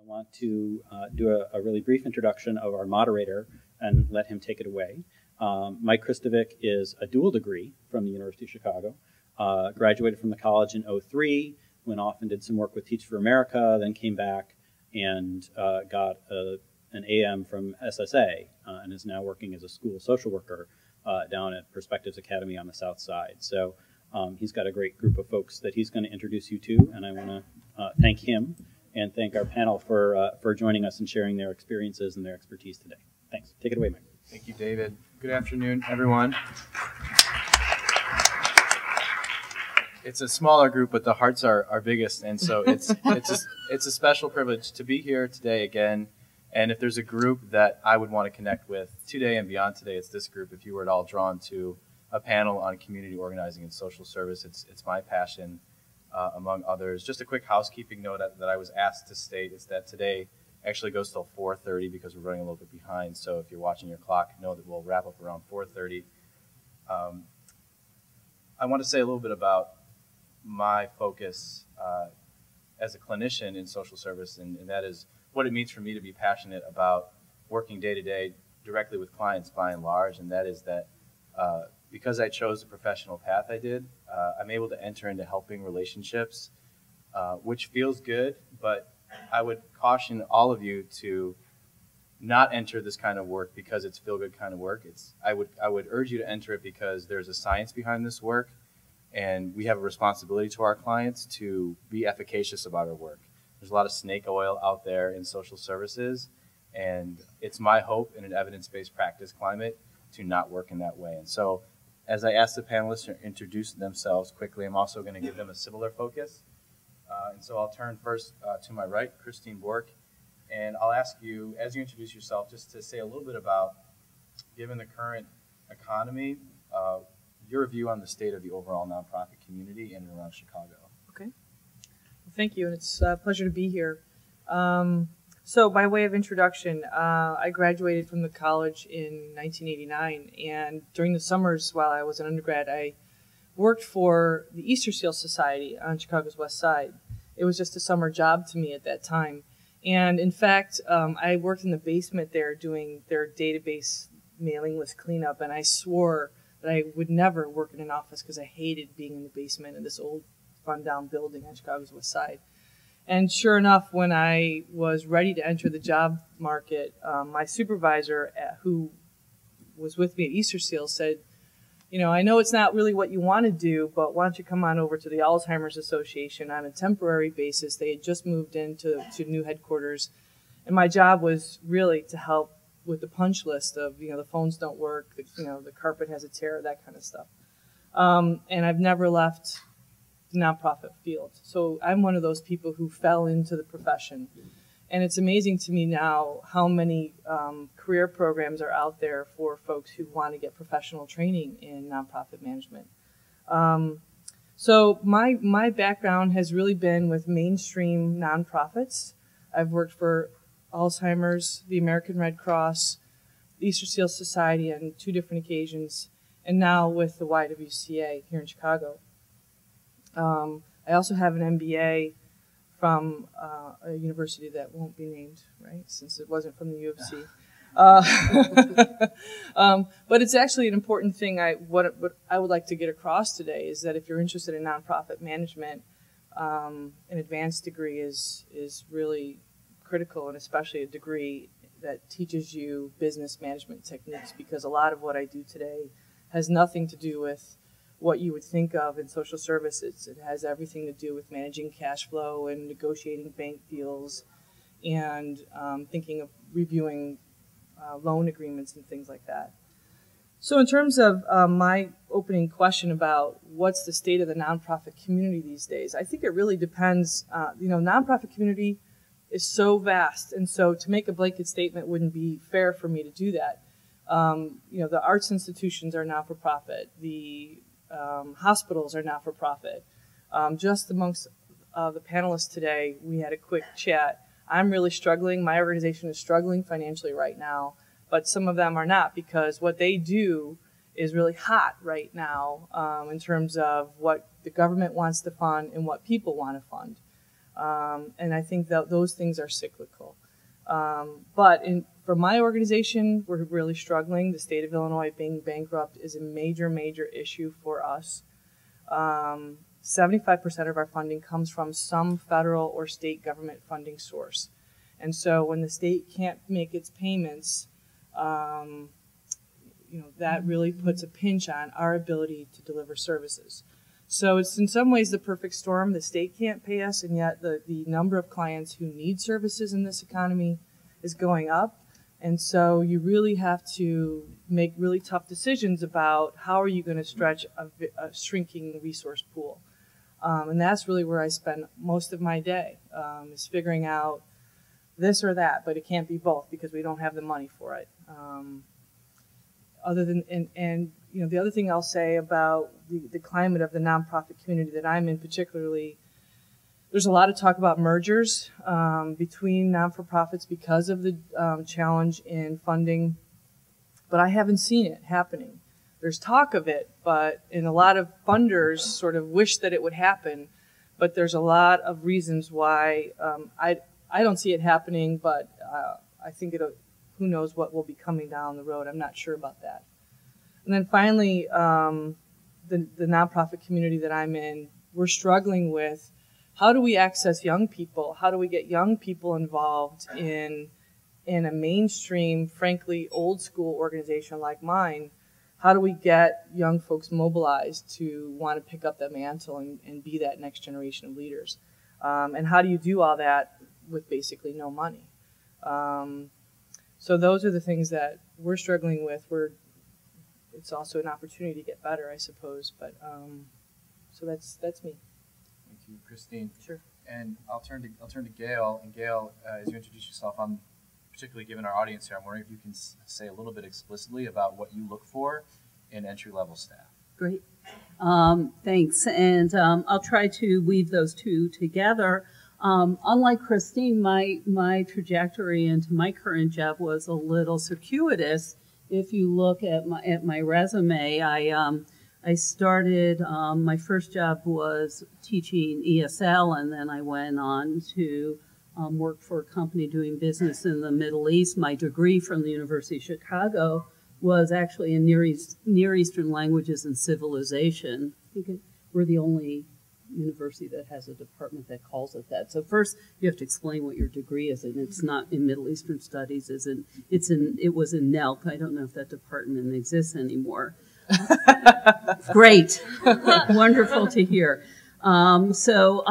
I want to do a really brief introduction of our moderator and let him take it away. Mike Kristovic is a dual degree from the University of Chicago, graduated from the college in '03, went off and did some work with Teach for America, then came back and got an AM from SSA and is now working as a school social worker down at Perspectives Academy on the South Side. So he's got a great group of folks that he's going to introduce you to, and I want to thank him and thank our panel for joining us and sharing their experiences and their expertise today. Thanks. Take it away, Mike. Thank you, David. Good afternoon, everyone. It's a smaller group, but the hearts are biggest, and so it's a special privilege to be here today again. And if there's a group that I would want to connect with today and beyond today, it's this group. If you were at all drawn to a panel on community organizing and social service, it's my passion, among others. Just a quick housekeeping note that I was asked to state is that today actually goes till 4:30 because we're running a little bit behind. So if you're watching your clock, know that we'll wrap up around 4:30. I want to say a little bit about my focus as a clinician in social service, and that is what it means for me to be passionate about working day to day directly with clients by and large, and that is that because I chose the professional path I did, I'm able to enter into helping relationships, which feels good, but I would caution all of you to not enter this kind of work because it's feel-good kind of work. I would urge you to enter it because there's a science behind this work, and we have a responsibility to our clients to be efficacious about our work. There's a lot of snake oil out there in social services, and it's my hope in an evidence-based practice climate to not work in that way. And so as I ask the panelists to introduce themselves quickly, I'm also going to give them a similar focus. And so I'll turn first to my right, Christine Bork, and I'll ask you, as you introduce yourself, just to say a little bit about, given the current economy, your view on the state of the overall nonprofit community in and around Chicago. Okay. Well, thank you, and it's a pleasure to be here. So by way of introduction, I graduated from the college in 1989, and during the summers while I was an undergrad, I worked for the Easter Seal Society on Chicago's West Side. It was just a summer job to me at that time. And in fact, I worked in the basement there doing their database mailing list cleanup, and I swore that I would never work in an office because I hated being in the basement in this old rundown building on Chicago's West Side. And sure enough, when I was ready to enter the job market, my supervisor, who was with me at Easter Seal, said, you know, I know it's not really what you want to do, but why don't you come on over to the Alzheimer's Association on a temporary basis. They had just moved into new headquarters, and my job was really to help with the punch list of, you know, the phones don't work, the carpet has a tear, that kind of stuff. And I've never left the nonprofit field. So I'm one of those people who fell into the profession. And it's amazing to me now how many career programs are out there for folks who want to get professional training in nonprofit management. So my background has really been with mainstream nonprofits. I've worked for Alzheimer's, the American Red Cross, the Easter Seal Society on 2 different occasions, and now with the YWCA here in Chicago. I also have an MBA from a university that won't be named, right, since it wasn't from the U of C. But it's actually an important thing. What I would like to get across today is that if you're interested in nonprofit management, an advanced degree is really critical, and especially a degree that teaches you business management techniques, because a lot of what I do today has nothing to do with what you would think of in social services. It has everything to do with managing cash flow and negotiating bank deals and thinking of reviewing loan agreements and things like that. So in terms of my opening question about what's the state of the nonprofit community these days, I think it really depends. Nonprofit community is so vast, and so to make a blanket statement wouldn't be fair for me to do that. The arts institutions are not-for-profit. The hospitals are not-for-profit. Just amongst the panelists today, we had a quick chat. I'm really struggling. My organization is struggling financially right now, but some of them are not, because what they do is really hot right now in terms of what the government wants to fund and what people want to fund. And I think that those things are cyclical. But for my organization, we're really struggling. The state of Illinois being bankrupt is a major, major issue for us. 75% of our funding comes from some federal or state government funding source. And so when the state can't make its payments, that really puts a pinch on our ability to deliver services. So it's in some ways the perfect storm. The state can't pay us, and yet the number of clients who need services in this economy is going up. And so you really have to make really tough decisions about how are you going to stretch a shrinking resource pool. And that's really where I spend most of my day, is figuring out this or that, but it can't be both because we don't have the money for it. The other thing I'll say about the climate of the nonprofit community that I'm in particularly, there's a lot of talk about mergers between non-for-profits because of the challenge in funding, but I haven't seen it happening. There's talk of it, and a lot of funders sort of wish that it would happen, but there's a lot of reasons why I don't see it happening, but I think who knows what will be coming down the road. I'm not sure about that. And then finally, the nonprofit community that I'm in, we're struggling with how do we access young people? How do we get young people involved in a mainstream, frankly, old school organization like mine? How do we get young folks mobilized to want to pick up that mantle and be that next generation of leaders? And how do you do all that with basically no money? So those are the things that we're struggling with. It's also an opportunity to get better, I suppose. But so that's me. Thank you, Christine. Sure. And I'll turn to Gail. And Gail, as you introduce yourself, I'm particularly given our audience here, I'm wondering if you can say a little bit explicitly about what you look for in entry-level staff. Great. Thanks. And I'll try to weave those two together. Unlike Christine, my trajectory into my current job was a little circuitous. If you look at my resume, I started, my first job was teaching ESL, and then I went on to work for a company doing business in the Middle East. My degree from the University of Chicago was actually in Near Eastern Languages and Civilization. I think we're the only university that has a department that calls it that. So first, you have to explain what your degree is, and it's not in Middle Eastern Studies. It was in NELC. I don't know if that department exists anymore. Great, wonderful to hear. So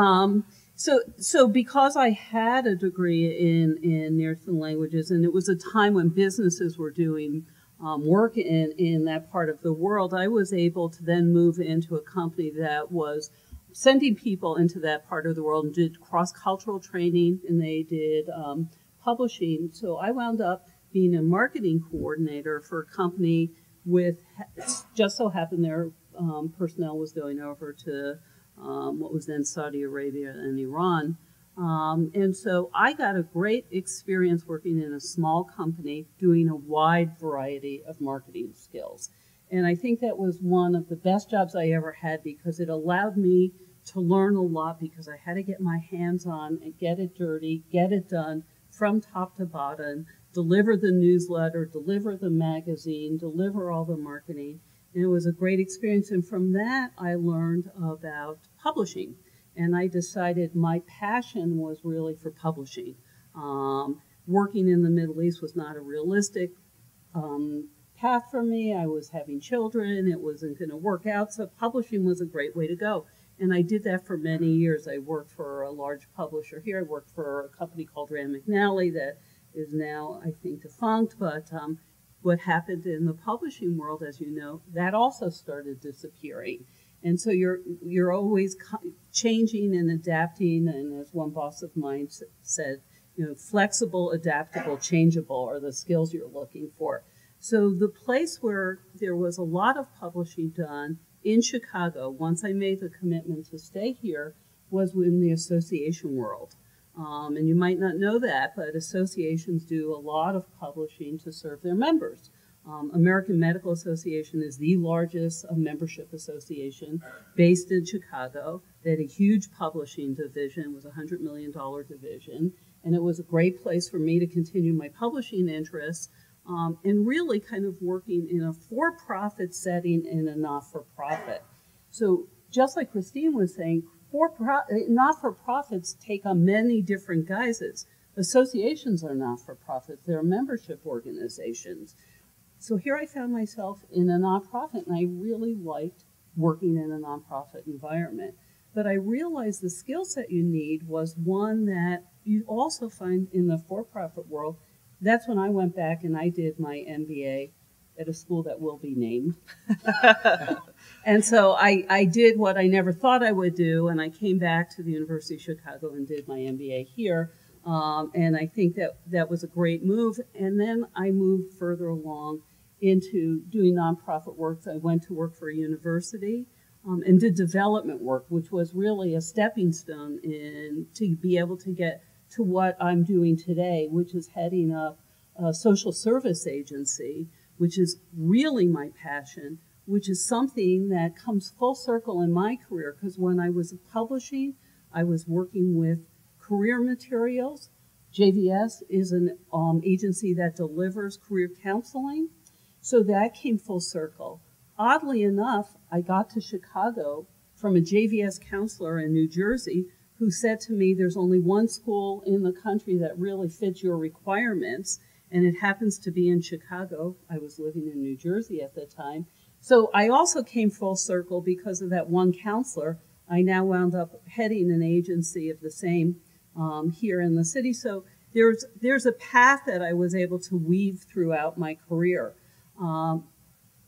because I had a degree in Near Eastern languages, and it was a time when businesses were doing work in that part of the world, I was able to then move into a company that was sending people into that part of the world and did cross-cultural training, and they did publishing. So I wound up being a marketing coordinator for a company with, just so happened their personnel was going over to what was then Saudi Arabia and Iran. And so I got a great experience working in a small company doing a wide variety of marketing skills. And I think that was one of the best jobs I ever had because it allowed me to learn a lot because I had to get my hands on and get it dirty, get it done from top to bottom, deliver the newsletter, deliver the magazine, deliver all the marketing. And it was a great experience. And from that, I learned about publishing. And I decided my passion was really for publishing. Working in the Middle East was not a realistic path for me. I was having children. It wasn't going to work out. So publishing was a great way to go. And I did that for many years. I worked for a large publisher here. I worked for a company called Rand McNally that is now, I think, defunct. But what happened in the publishing world, as you know, that also started disappearing. And so you're always changing and adapting. And as one boss of mine said, flexible, adaptable, changeable are the skills you're looking for. So the place where there was a lot of publishing done in Chicago, once I made the commitment to stay here, was in the association world. And you might not know that, but associations do a lot of publishing to serve their members. American Medical Association is the largest membership association based in Chicago. They had a huge publishing division, it was a $100 million division, and it was a great place for me to continue my publishing interests and really kind of working in a for-profit setting in a not-for-profit. So just like Christine was saying, not-for-profits take on many different guises. Associations are not-for-profits, they're membership organizations. So here I found myself in a nonprofit, and I really liked working in a nonprofit environment. But I realized the skill set you need was one that you also find in the for-profit world. That's when I went back and I did my MBA at a school that will be named. And so I did what I never thought I would do, and I came back to the University of Chicago and did my MBA here. And I think that was a great move. And then I moved further along into doing nonprofit work. I went to work for a university and did development work, which was really a stepping stone to be able to get to what I'm doing today, which is heading up a social service agency, which is really my passion, which is something that comes full circle in my career, because when I was publishing, I was working with career materials. JVS is an agency that delivers career counseling. So that came full circle. Oddly enough, I got to Chicago from a JVS counselor in New Jersey who said to me, there's only one school in the country that really fits your requirements, and it happens to be in Chicago. I was living in New Jersey at the time. So I also came full circle because of that one counselor. I now wound up heading an agency of the same here in the city. So there's a path that I was able to weave throughout my career.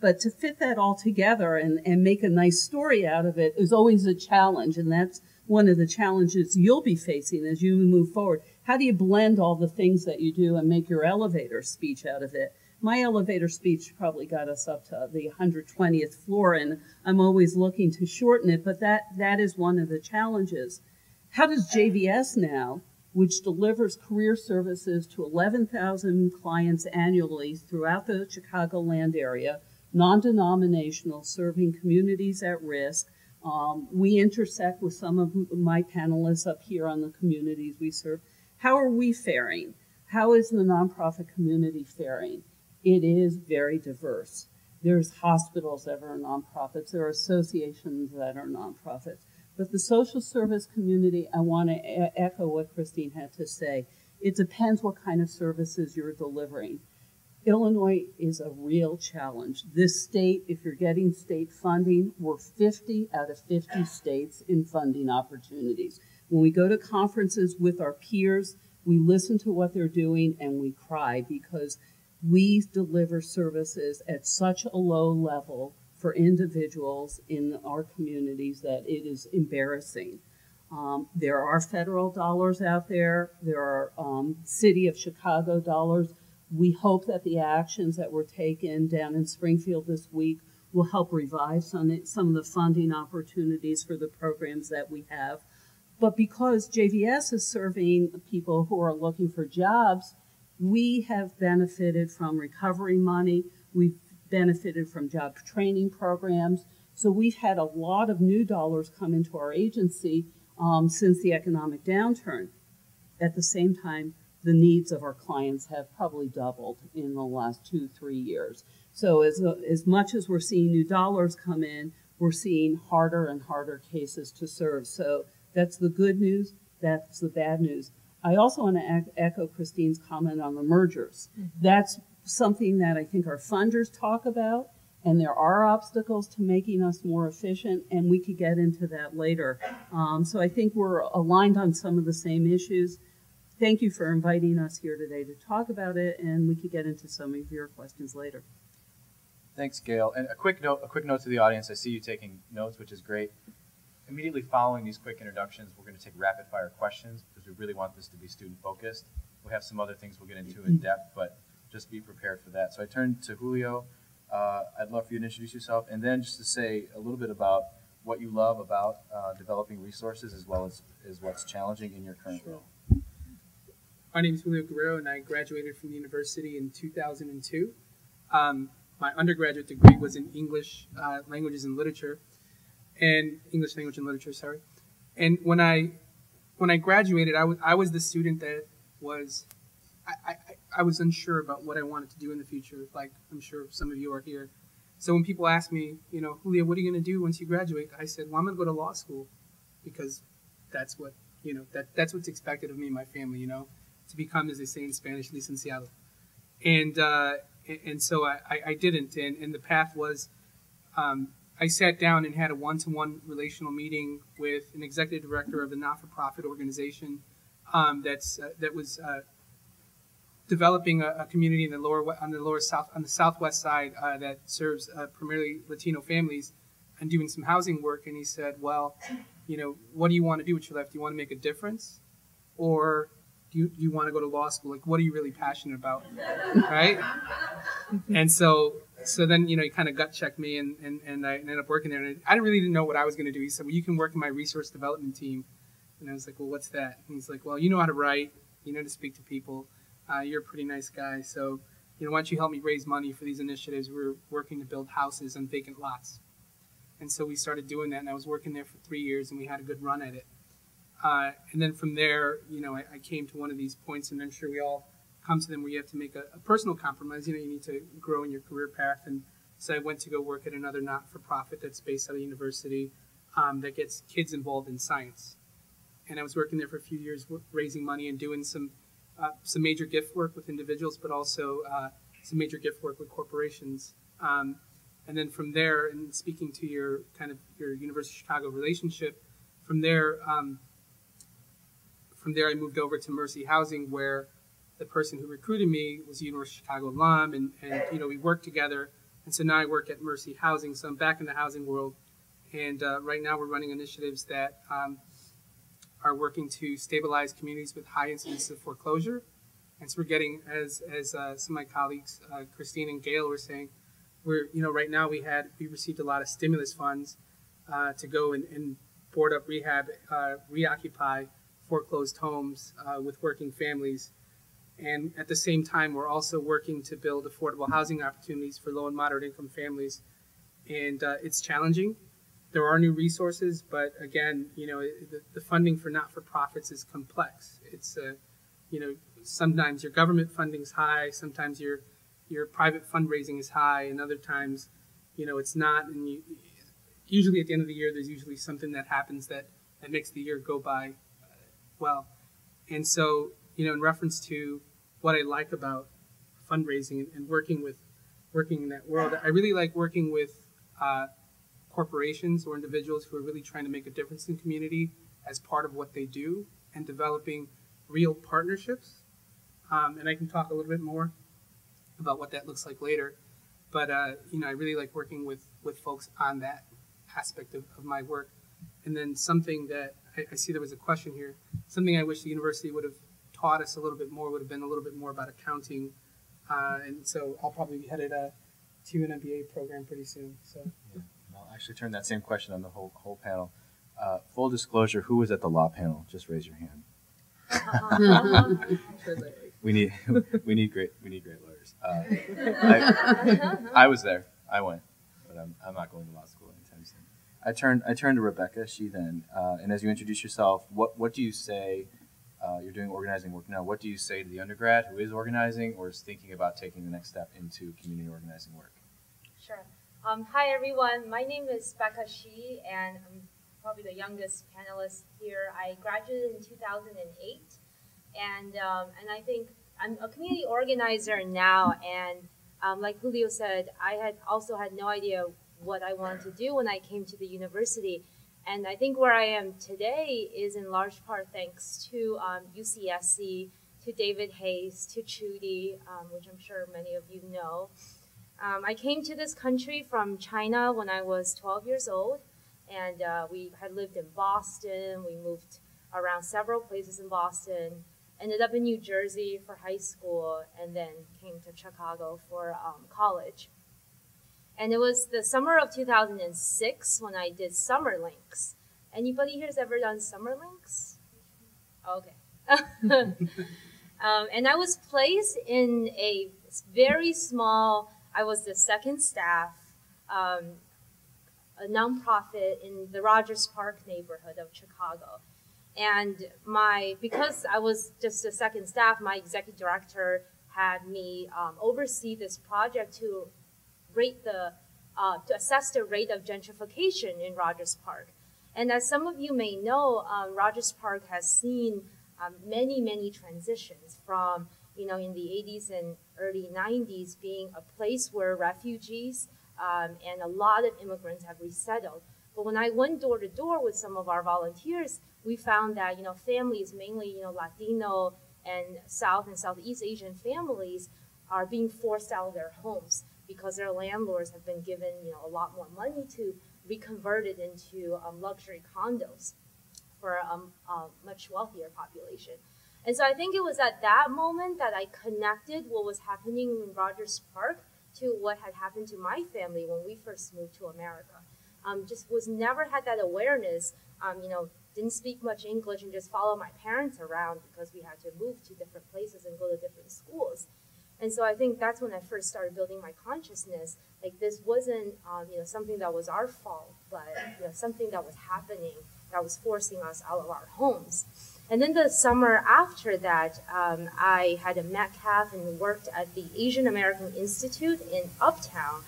But to fit that all together and make a nice story out of it is always a challenge, and that's one of the challenges you'll be facing as you move forward. How do you blend all the things that you do and make your elevator speech out of it? My elevator speech probably got us up to the 120th floor, and I'm always looking to shorten it, but that is one of the challenges. How does JVS now, which delivers career services to 11,000 clients annually throughout the Chicagoland area, non-denominational, serving communities at risk. We intersect with some of my panelists up here on the communities we serve. How are we faring? How is the nonprofit community faring? It is very diverse. There's hospitals that are nonprofits. There are associations that are nonprofits. But the social service community, I want to echo what Christine had to say. It depends what kind of services you're delivering. Illinois is a real challenge. This state, if you're getting state funding, we're 50 out of 50 states in funding opportunities. When we go to conferences with our peers, we listen to what they're doing and we cry because we deliver services at such a low level for individuals in our communities that it is embarrassing. There are federal dollars out there. There are City of Chicago dollars. We hope that the actions that were taken down in Springfield this week will help revive some of the funding opportunities for the programs that we have. But because JVS is serving people who are looking for jobs, we have benefited from recovery money. We've benefited from job training programs. So we've had a lot of new dollars come into our agency since the economic downturn. At the same time, the needs of our clients have probably doubled in the last 2-3 years. So as much as we're seeing new dollars come in, we're seeing harder and harder cases to serve. So that's the good news, that's the bad news. I also want to echo Christine's comment on the mergers. That's something that I think our funders talk about, and there are obstacles to making us more efficient, and we could get into that later. So I think we're aligned on some of the same issues. Thank you for inviting us here today to talk about it, and we could get into some of your questions later. Thanks, Gail. And a quick note to the audience. I see you taking notes, which is great. Immediately following these quick introductions, we're going to take rapid fire questions because we really want this to be student focused. We'll have some other things we'll get into in depth, but just be prepared for that. So I turn to Julio. I'd love for you to introduce yourself, and then just to say a little bit about what you love about developing resources as well as what's challenging in your current role. My name is Julio Guerrero, and I graduated from the university in 2002. My undergraduate degree was in English languages and literature, and English language and literature, sorry. And when I graduated, I was the student that was I was unsure about what I wanted to do in the future, like I'm sure some of you are here. So when people ask me, you know, Julio, what are you going to do once you graduate? I said, well, I'm going to go to law school because that's what, you know, that's what's expected of me and my family, you know, to become, as they say in Spanish, licenciado. And so I didn't. And the path was, I sat down and had a one-to-one relational meeting with an executive director of a not-for-profit organization that was developing a community in on the southwest side that serves primarily Latino families, and doing some housing work. And he said, well, you know, what do you want to do with your life? Do you want to make a difference, or do you want to go to law school? Like, what are you really passionate about, right? And so then, you know, he kind of gut checked me, and I ended up working there. And I really didn't know what I was going to do. He said, well, you can work in my resource development team. And I was like, well, what's that? And he's like, well, you know how to write, you know how to speak to people. You're a pretty nice guy, so, you know, why don't you help me raise money for these initiatives? We're working to build houses on vacant lots. And so we started doing that, and I was working there for 3 years, and we had a good run at it. And then from there, you know, I came to one of these points, and I'm sure we all come to them, where you have to make a personal compromise. You know, you need to grow in your career path. And so I went to go work at another not-for-profit that's based out of university that gets kids involved in science. And I was working there for a few years, raising money and doing some major gift work with individuals, but also some major gift work with corporations. And then from there, and speaking to your University of Chicago relationship, from there I moved over to Mercy Housing, where the person who recruited me was a University of Chicago alum, and you know, we worked together. And so now I work at Mercy Housing, so I'm back in the housing world. And right now we're running initiatives that are working to stabilize communities with high incidence of foreclosure. And so we're getting, as some of my colleagues, Christine and Gail, were saying, right now we received a lot of stimulus funds to go and board up, rehab, reoccupy foreclosed homes with working families. And at the same time, we're also working to build affordable housing opportunities for low and moderate income families. And it's challenging. There are new resources, but again, you know, the funding for not-for-profits is complex. It's, you know, sometimes your government funding is high, sometimes your private fundraising is high, and other times, you know, it's not. And usually at the end of the year, there's usually something that happens that makes the year go by well. And so, you know, in reference to what I like about fundraising and working in that world, I really like working with corporations or individuals who are really trying to make a difference in community as part of what they do, and developing real partnerships. And I can talk a little bit more about what that looks like later. But, you know, I really like working with folks on that aspect of my work. And then something that I see there was a question here, something I wish the university would have taught us a little bit more would have been a little bit more about accounting. And so I'll probably be headed to an MBA program pretty soon. So. Yeah. I'll actually turn that same question on the whole panel. Full disclosure, who was at the law panel? Just raise your hand. we need great lawyers. I was there. I went, but I'm not going to law school anytime soon. I turned to Rebecca. She then, and as you introduce yourself, what do you say? You're doing organizing work now. What do you say to the undergrad who is organizing or is thinking about taking the next step into community organizing work? Sure. Hi, everyone. My name is Becca Shi, and I'm probably the youngest panelist here. I graduated in 2008, and I think I'm a community organizer now. And like Julio said, I had no idea what I wanted to do when I came to the university. And I think where I am today is in large part thanks to UCSC, to David Hayes, to Trudy, which I'm sure many of you know. I came to this country from China when I was 12 years old, and we had lived in Boston. We moved around several places in Boston, ended up in New Jersey for high school, and then came to Chicago for college. And it was the summer of 2006 when I did Summer Links. Anybody here has ever done Summer Links? Okay. And I was placed in a very small I was the second staff, a nonprofit in the Rogers Park neighborhood of Chicago. And because I was just the second staff, my executive director had me oversee this project to assess the rate of gentrification in Rogers Park. And as some of you may know, Rogers Park has seen many transitions from, in the 80s and early 90s being a place where refugees and a lot of immigrants have resettled. But when I went door to door with some of our volunteers, we found that, families, mainly, Latino and South and Southeast Asian families are being forced out of their homes because their landlords have been given, a lot more money to be converted into luxury condos for a much wealthier population. And so I think it was at that moment that I connected what was happening in Rogers Park to what had happened to my family when we first moved to America. Just never had that awareness, didn't speak much English and just follow my parents around because we had to move to different places and go to different schools. And so I think that's when I first started building my consciousness. Like this wasn't, something that was our fault, but something that was happening that was forcing us out of our homes. And then the summer after that, I had a Metcalf and worked at the Asian American Institute in Uptown.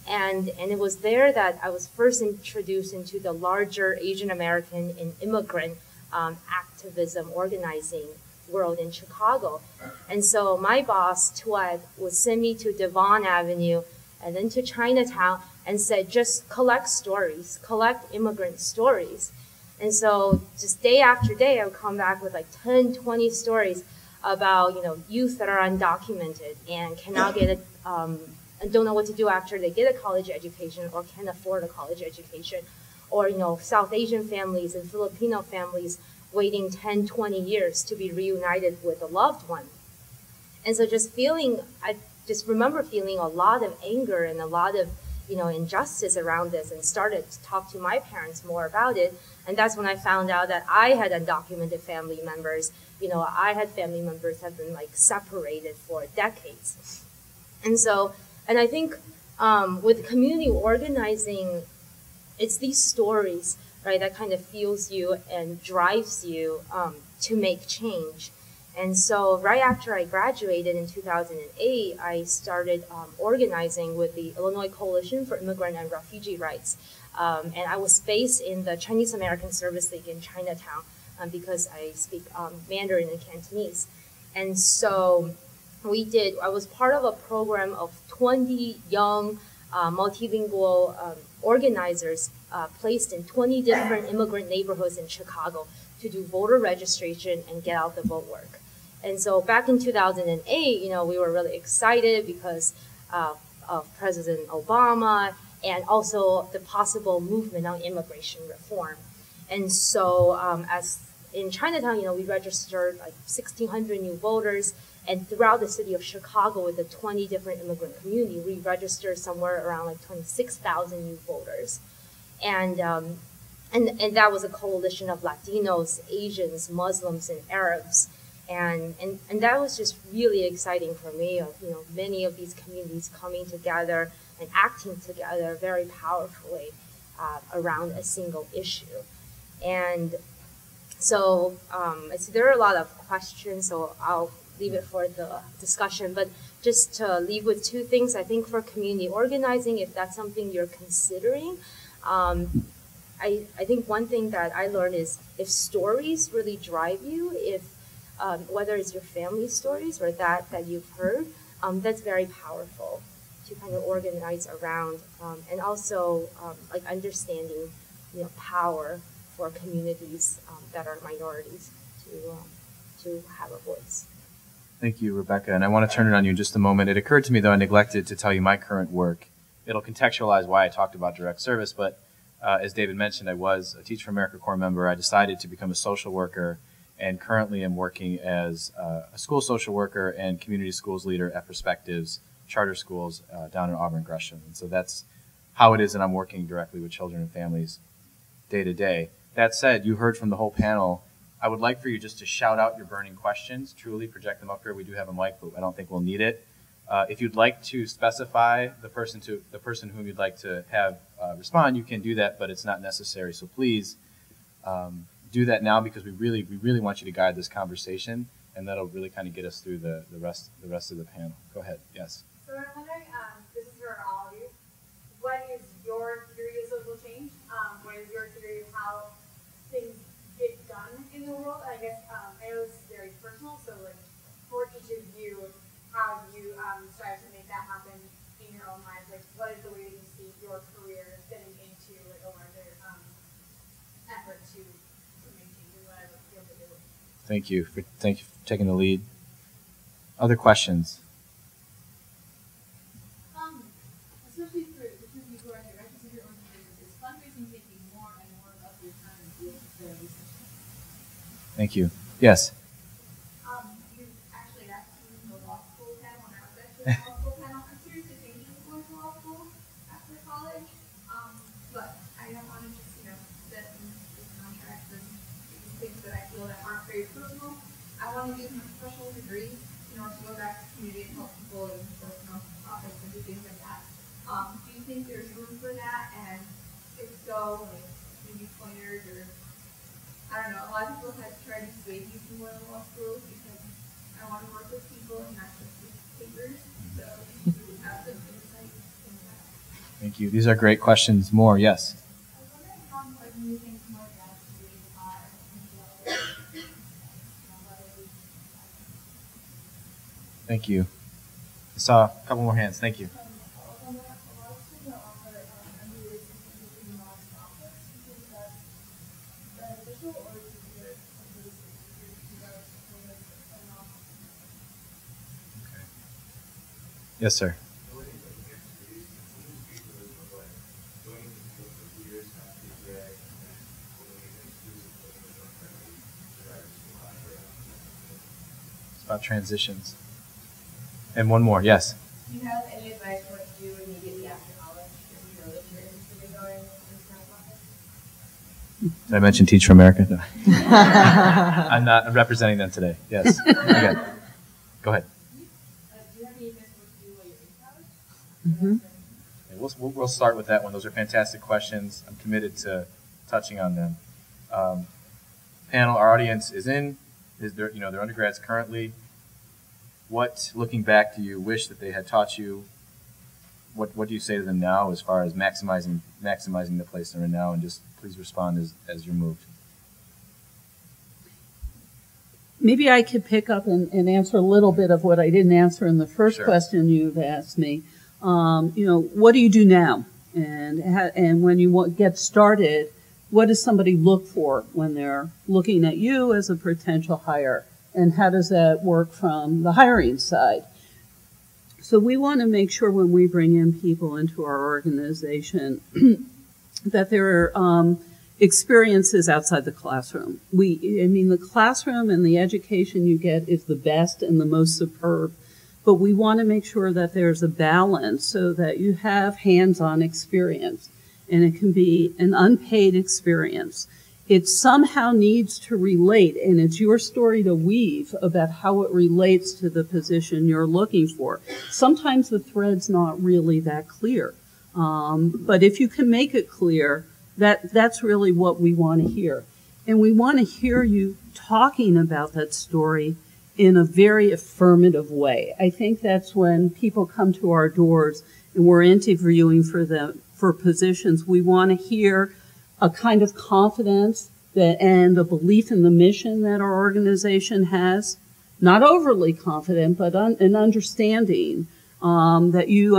And it was there that I was first introduced into the larger Asian American and immigrant activism organizing world in Chicago. And so my boss, Tuad, would send me to Devon Avenue and then to Chinatown and said, just collect stories, collect immigrant stories. And so just day after day, I would come back with like 10, 20 stories about, youth that are undocumented and cannot get and don't know what to do after they get a college education or can't afford a college education. Or, South Asian families and Filipino families waiting 10, 20 years to be reunited with a loved one. And so I just remember feeling a lot of anger and a lot of, injustice around this and started to talk to my parents more about it. And that's when I found out that I had undocumented family members. I had family members that have been separated for decades. And I think with community organizing, it's these stories, right, that kind of fuels you and drives you to make change. And so right after I graduated in 2008, I started organizing with the Illinois Coalition for Immigrant and Refugee Rights. And I was based in the Chinese American Service League in Chinatown because I speak Mandarin and Cantonese. And so I was part of a program of 20 young multilingual organizers placed in 20 different immigrant neighborhoods in Chicago to do voter registration and get out the vote work. And so back in 2008, we were really excited because of President Obama and also the possible movement on immigration reform. And so as in Chinatown, we registered 1,600 new voters. And throughout the city of Chicago, with the 20 different immigrant community, we registered somewhere around 26,000 new voters. And that was a coalition of Latinos, Asians, Muslims, and Arabs. And that was just really exciting for me of, many of these communities coming together and acting together very powerfully around a single issue. And so there are a lot of questions, so I'll leave it for the discussion, but just to leave with two things. I think for community organizing, if that's something you're considering, I think one thing that I learned is if stories really drive you, if whether it's your family stories or that you've heard, that's very powerful to kind of organize around, and also understanding, power for communities that are minorities to have a voice. Thank you, Rebecca. And I want to turn it on you in just a moment. It occurred to me, though, I neglected to tell you my current work. It'll contextualize why I talked about direct service, but as David mentioned, I was a Teach for America Corps member. I decided to become a social worker, and currently am working as a school social worker and community schools leader at Perspectives Charter Schools down in Auburn, Gresham. And so that's how it is that I'm working directly with children and families day to day. That said, you heard from the whole panel. I would like for you just to shout out your burning questions, truly project them up here. We do have a mic, but I don't think we'll need it. If you'd like to specify the person whom you'd like to have respond, you can do that, but it's not necessary. So please do that now, because we really want you to guide this conversation, and that'll really kind of get us through the rest of the panel. Go ahead. Yes. So I'm wondering, this is for all of you. What is your theory of social change? What is your theory of how things get done in the world? I guess I know this is very personal, so like for each of you, how do you strive to make that happen in your own lives? Like, what is the way that you see your career fitting into like a larger effort to make changes, whatever field that you're in? Thank you for taking the lead. Other questions? Especially for the two of you who are directors of your own careers, is fundraising taking more and more of your time and doing fairly? Thank you. Yes. You actually asked me in the law school panel, when I was actually in the law school panel. I'm seriously thinking of going to law school after college, but I don't want to just, set in these contracts and these things that I feel that aren't very personal. I want to use my professional degree in order to go back to the community and help people and support nonprofits and do things like that. Do you think there's room for that? And if so, like maybe pointers or I don't know. A lot of people have tried to sway me from going to law school because I want to work with people and not just with papers. So if you have some insight into that. Thank you. These are great questions. More, yes. I was wondering how important you think more gratitude are Thank you. I saw a couple more hands. Thank you. Yes, sir. It's about transitions. And one more, yes. Do you have any advice for what to do immediately after college if you know that you're interested in going into nonprofit? Did I mention Teach for America? No. I'm not representing them today. Yes. Okay. Go ahead. Do you have any advice for what to do while you're in college? Mm-hmm. Okay, we'll start with that one. Those are fantastic questions. I'm committed to touching on them. Panel, our audience is they're undergrads currently. What, looking back, do you wish that they had taught you? What do you say to them now as far as maximizing the place they're in now? And just please respond as you're moved. Maybe I could pick up and answer a little bit of what I didn't answer in the first Sure. question you've asked me. What do you do now? And when you get started, what does somebody look for when they're looking at you as a potential hire? And how does that work from the hiring side? So we want to make sure when we bring in people into our organization that there are experiences outside the classroom. The classroom and the education you get is the best and the most superb, but we want to make sure that there's a balance so that you have hands-on experience, and it can be an unpaid experience. It somehow needs to relate, and it's your story to weave about how it relates to the position you're looking for. Sometimes the thread's not really that clear, but if you can make it clear, that's really what we want to hear. And we want to hear you talking about that story in a very affirmative way. I think that's when people come to our doors and we're interviewing for positions. We want to hear a kind of confidence and a belief in the mission that our organization has. Not overly confident, but an understanding that you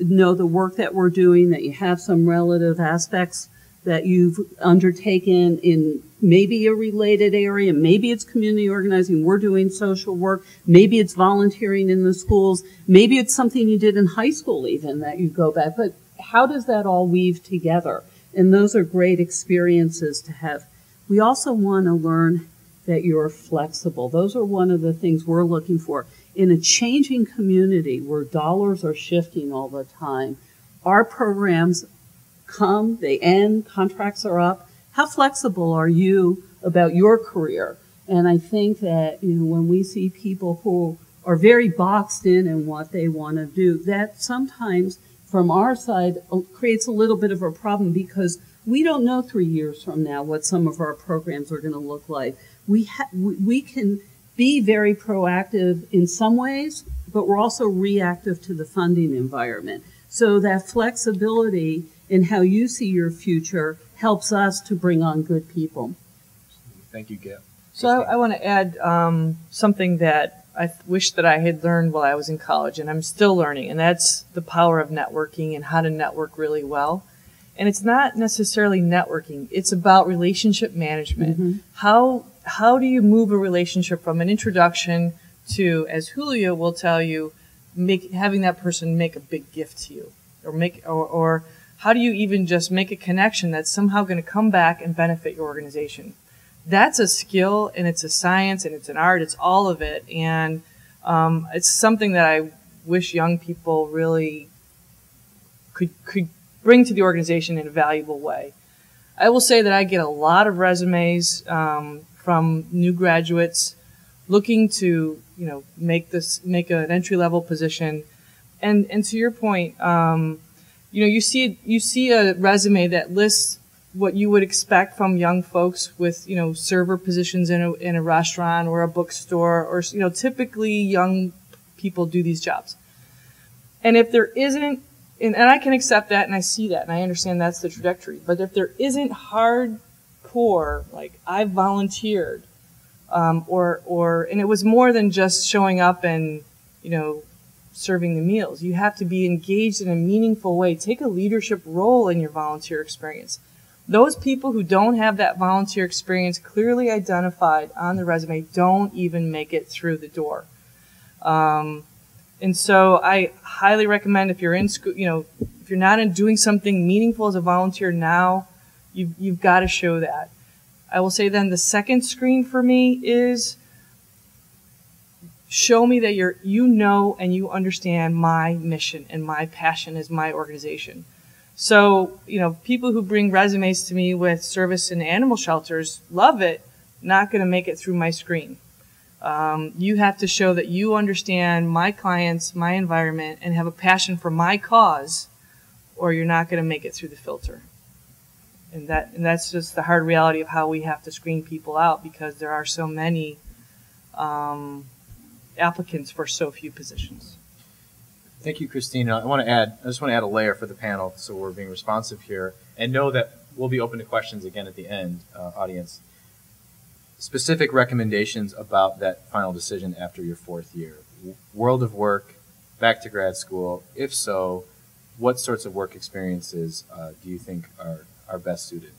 know the work that we're doing, that you have some relative aspects that you've undertaken in maybe a related area, maybe it's community organizing, we're doing social work, maybe it's volunteering in the schools, maybe it's something you did in high school even that you go back, but how does that all weave together? And those are great experiences to have. We also want to learn that you're flexible. Those are one of the things we're looking for. In a changing community where dollars are shifting all the time, our programs come, they end, contracts are up. How flexible are you about your career? And I think that when we see people who are very boxed in what they want to do. That sometimes, from our side, creates a little bit of a problem because we don't know 3 years from now what some of our programs are going to look like. We can be very proactive in some ways, but we're also reactive to the funding environment. So that flexibility in how you see your future helps us to bring on good people. Thank you, Gail. So I want to add something that I wish that I had learned while I was in college, and I'm still learning, and that's the power of networking and how to network really well. And it's not necessarily networking. It's about relationship management. Mm-hmm. How do you move a relationship from an introduction to, as Julia will tell you, having that person make a big gift to you, or how do you even just make a connection that's somehow going to come back and benefit your organization? That's a skill, and it's a science, and it's an art. It's all of it, and it's something that I wish young people really could bring to the organization in a valuable way. I will say that I get a lot of resumes from new graduates looking to, make an entry-level position, and to your point, you see a resume that lists what you would expect from young folks with, server positions in a restaurant or a bookstore, or, typically young people do these jobs. And if there isn't, and I can accept that, and I see that, and I understand that's the trajectory, but if there isn't hardcore, like I volunteered, and it was more than just showing up and, serving the meals. You have to be engaged in a meaningful way. Take a leadership role in your volunteer experience. Those people who don't have that volunteer experience clearly identified on the resume don't even make it through the door. And so I highly recommend, if you're in school, if you're not doing something meaningful as a volunteer now, you've got to show that. I will say then the second screen for me is show me that you know and you understand my mission and my passion as my organization. So, people who bring resumes to me with service in animal shelters love it, not going to make it through my screen. You have to show that you understand my clients, my environment, and have a passion for my cause, or you're not going to make it through the filter. And that's just the hard reality of how we have to screen people out, because there are so many applicants for so few positions. Thank you, Christina. I just want to add a layer for the panel, so we're being responsive here, and know that we'll be open to questions again at the end, audience. Specific recommendations about that final decision after your 4th year. World of work, back to grad school. If so, what sorts of work experiences do you think are best suited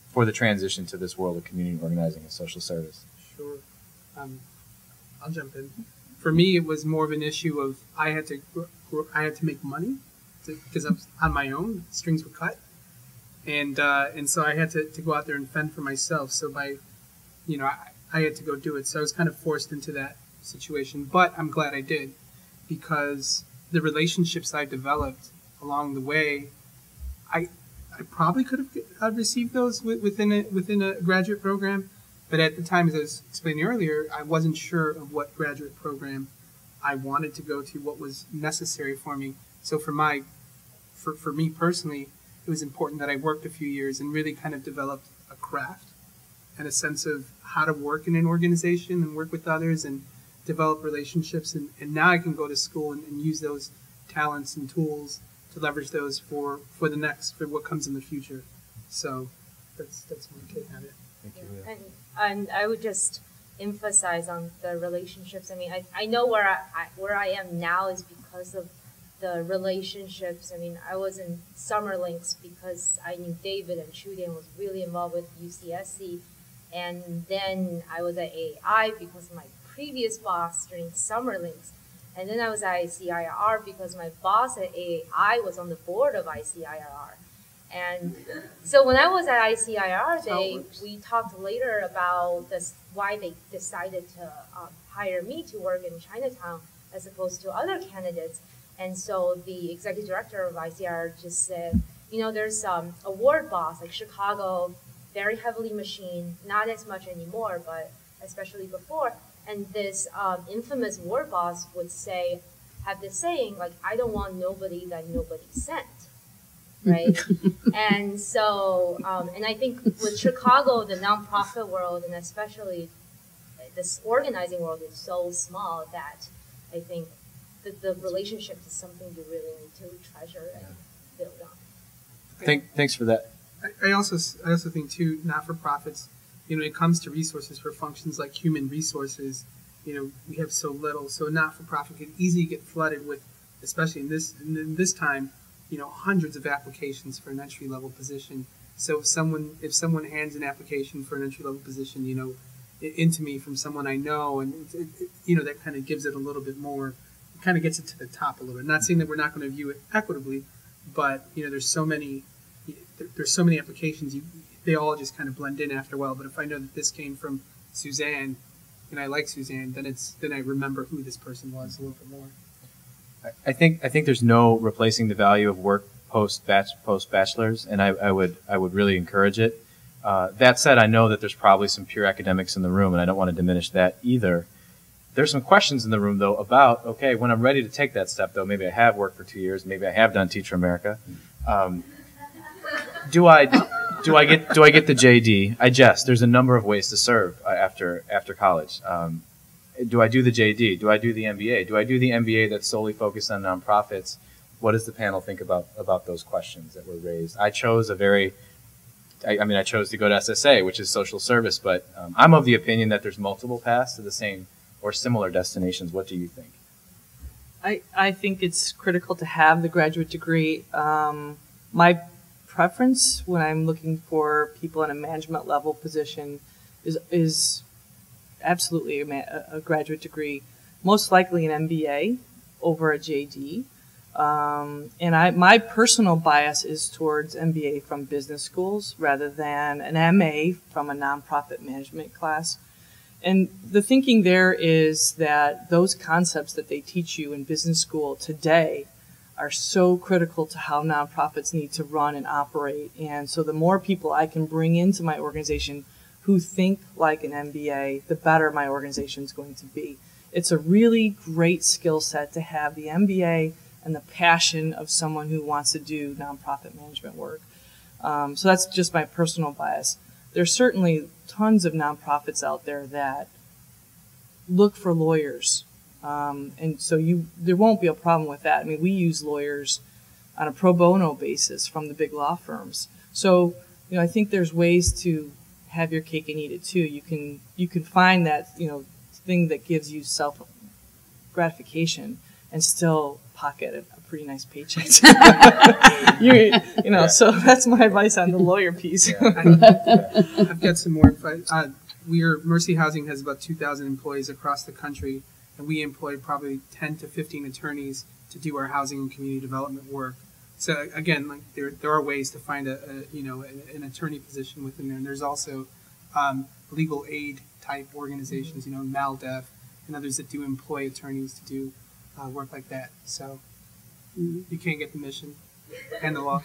for the transition to this world of community organizing and social service? Sure. I'll jump in. For me, it was more of an issue of I had to make money because I was on my own. Strings were cut, and so I had to go out there and fend for myself. So I had to go do it. So I was kind of forced into that situation. But I'm glad I did, because the relationships I developed along the way, I probably could have received those within a graduate program. But at the time, as I was explaining earlier, I wasn't sure of what graduate program I wanted to go to, what was necessary for me. So for me personally, it was important that I worked a few years and really kind of developed a craft and a sense of how to work in an organization and work with others and develop relationships. And now I can go to school and use those talents and tools to leverage those for what comes in the future. So that's my take on it. Thank you. And I would just emphasize on the relationships. I mean, I know where I am now is because of the relationships. I mean, I was in Summer Links because I knew David, and Chudian was really involved with UCSC. And then I was at AAI because of my previous boss during Summer Links. And then I was at ICIR because my boss at AAI was on the board of ICIR. And so when I was at ICIR, we talked later about why they decided to hire me to work in Chinatown as opposed to other candidates. And so the executive director of ICIR just said, there's a ward boss, like Chicago, very heavily machined, not as much anymore, but especially before. And this infamous war boss would have this saying, like, I don't want nobody that nobody sent, right? And so, and I think with Chicago, the nonprofit world, and especially this organizing world, is so small that I think that the relationship is something you really need to treasure and build on. Thanks for that. I also think too, not-for-profits, when it comes to resources for functions like human resources, we have so little. So a not-for-profit can easily get flooded with, especially in this time, hundreds of applications for an entry-level position. So if someone hands an application for an entry-level position, into me from someone I know, and that kind of gives it a little bit more, it kind of gets it to the top a little bit. Not saying that we're not going to view it equitably, but there's so many applications, they all just kind of blend in after a while. But if I know that this came from Suzanne, and I like Suzanne, then I remember who this person was a little bit more. I think there's no replacing the value of work post bachelor's, and I would really encourage it. That said, I know that there's probably some pure academics in the room, and I don't want to diminish that either. There's some questions in the room, though, about, okay, when I'm ready to take that step, though, maybe I have worked for 2 years, maybe I have done Teacher America. Do I get the JD? I jest. There's a number of ways to serve after college. Do I do the JD? Do I do the MBA? Do I do the MBA that's solely focused on nonprofits? What does the panel think about those questions that were raised? I chose I chose to go to SSA, which is social service, but I'm of the opinion that there's multiple paths to the same or similar destinations. What do you think? I think it's critical to have the graduate degree. My preference when I'm looking for people in a management level position is absolutely a graduate degree, most likely an MBA over a JD. And my personal bias is towards MBA from business schools rather than an MA from a nonprofit management class. And the thinking there is that those concepts that they teach you in business school today are so critical to how nonprofits need to run and operate. And so the more people I can bring into my organization who think like an MBA, the better my organization is going to be. It's a really great skill set to have the MBA and the passion of someone who wants to do nonprofit management work. So that's just my personal bias. There's certainly tons of nonprofits out there that look for lawyers. And so there won't be a problem with that. I mean, we use lawyers on a pro bono basis from the big law firms. So, I think there's ways to have your cake and eat it too. You can find that, thing that gives you self gratification and still pocket a pretty nice paycheck. So that's my advice on the lawyer piece. I've got some more advice. Mercy Housing has about 2,000 employees across the country, and we employ probably 10 to 15 attorneys to do our housing and community development work. So again, like there are ways to find an attorney position within there, and there's also legal aid type organizations, MALDEF and others that do employ attorneys to do work like that. So you can't get the mission and the law.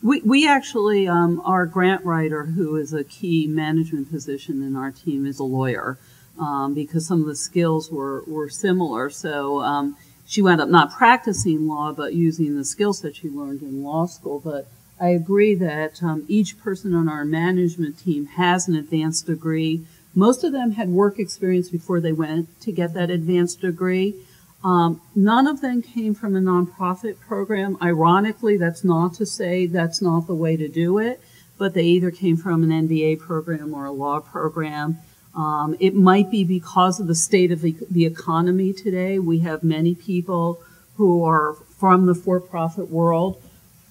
We actually, our grant writer, who is a key management position in our team, is a lawyer because some of the skills were similar. So she wound up not practicing law, but using the skills that she learned in law school. But I agree that each person on our management team has an advanced degree. Most of them had work experience before they went to get that advanced degree. None of them came from a nonprofit program. Ironically, that's not to say that's not the way to do it, but they either came from an MBA program or a law program. It might be because of the state of the economy today. We have many people who are from the for-profit world.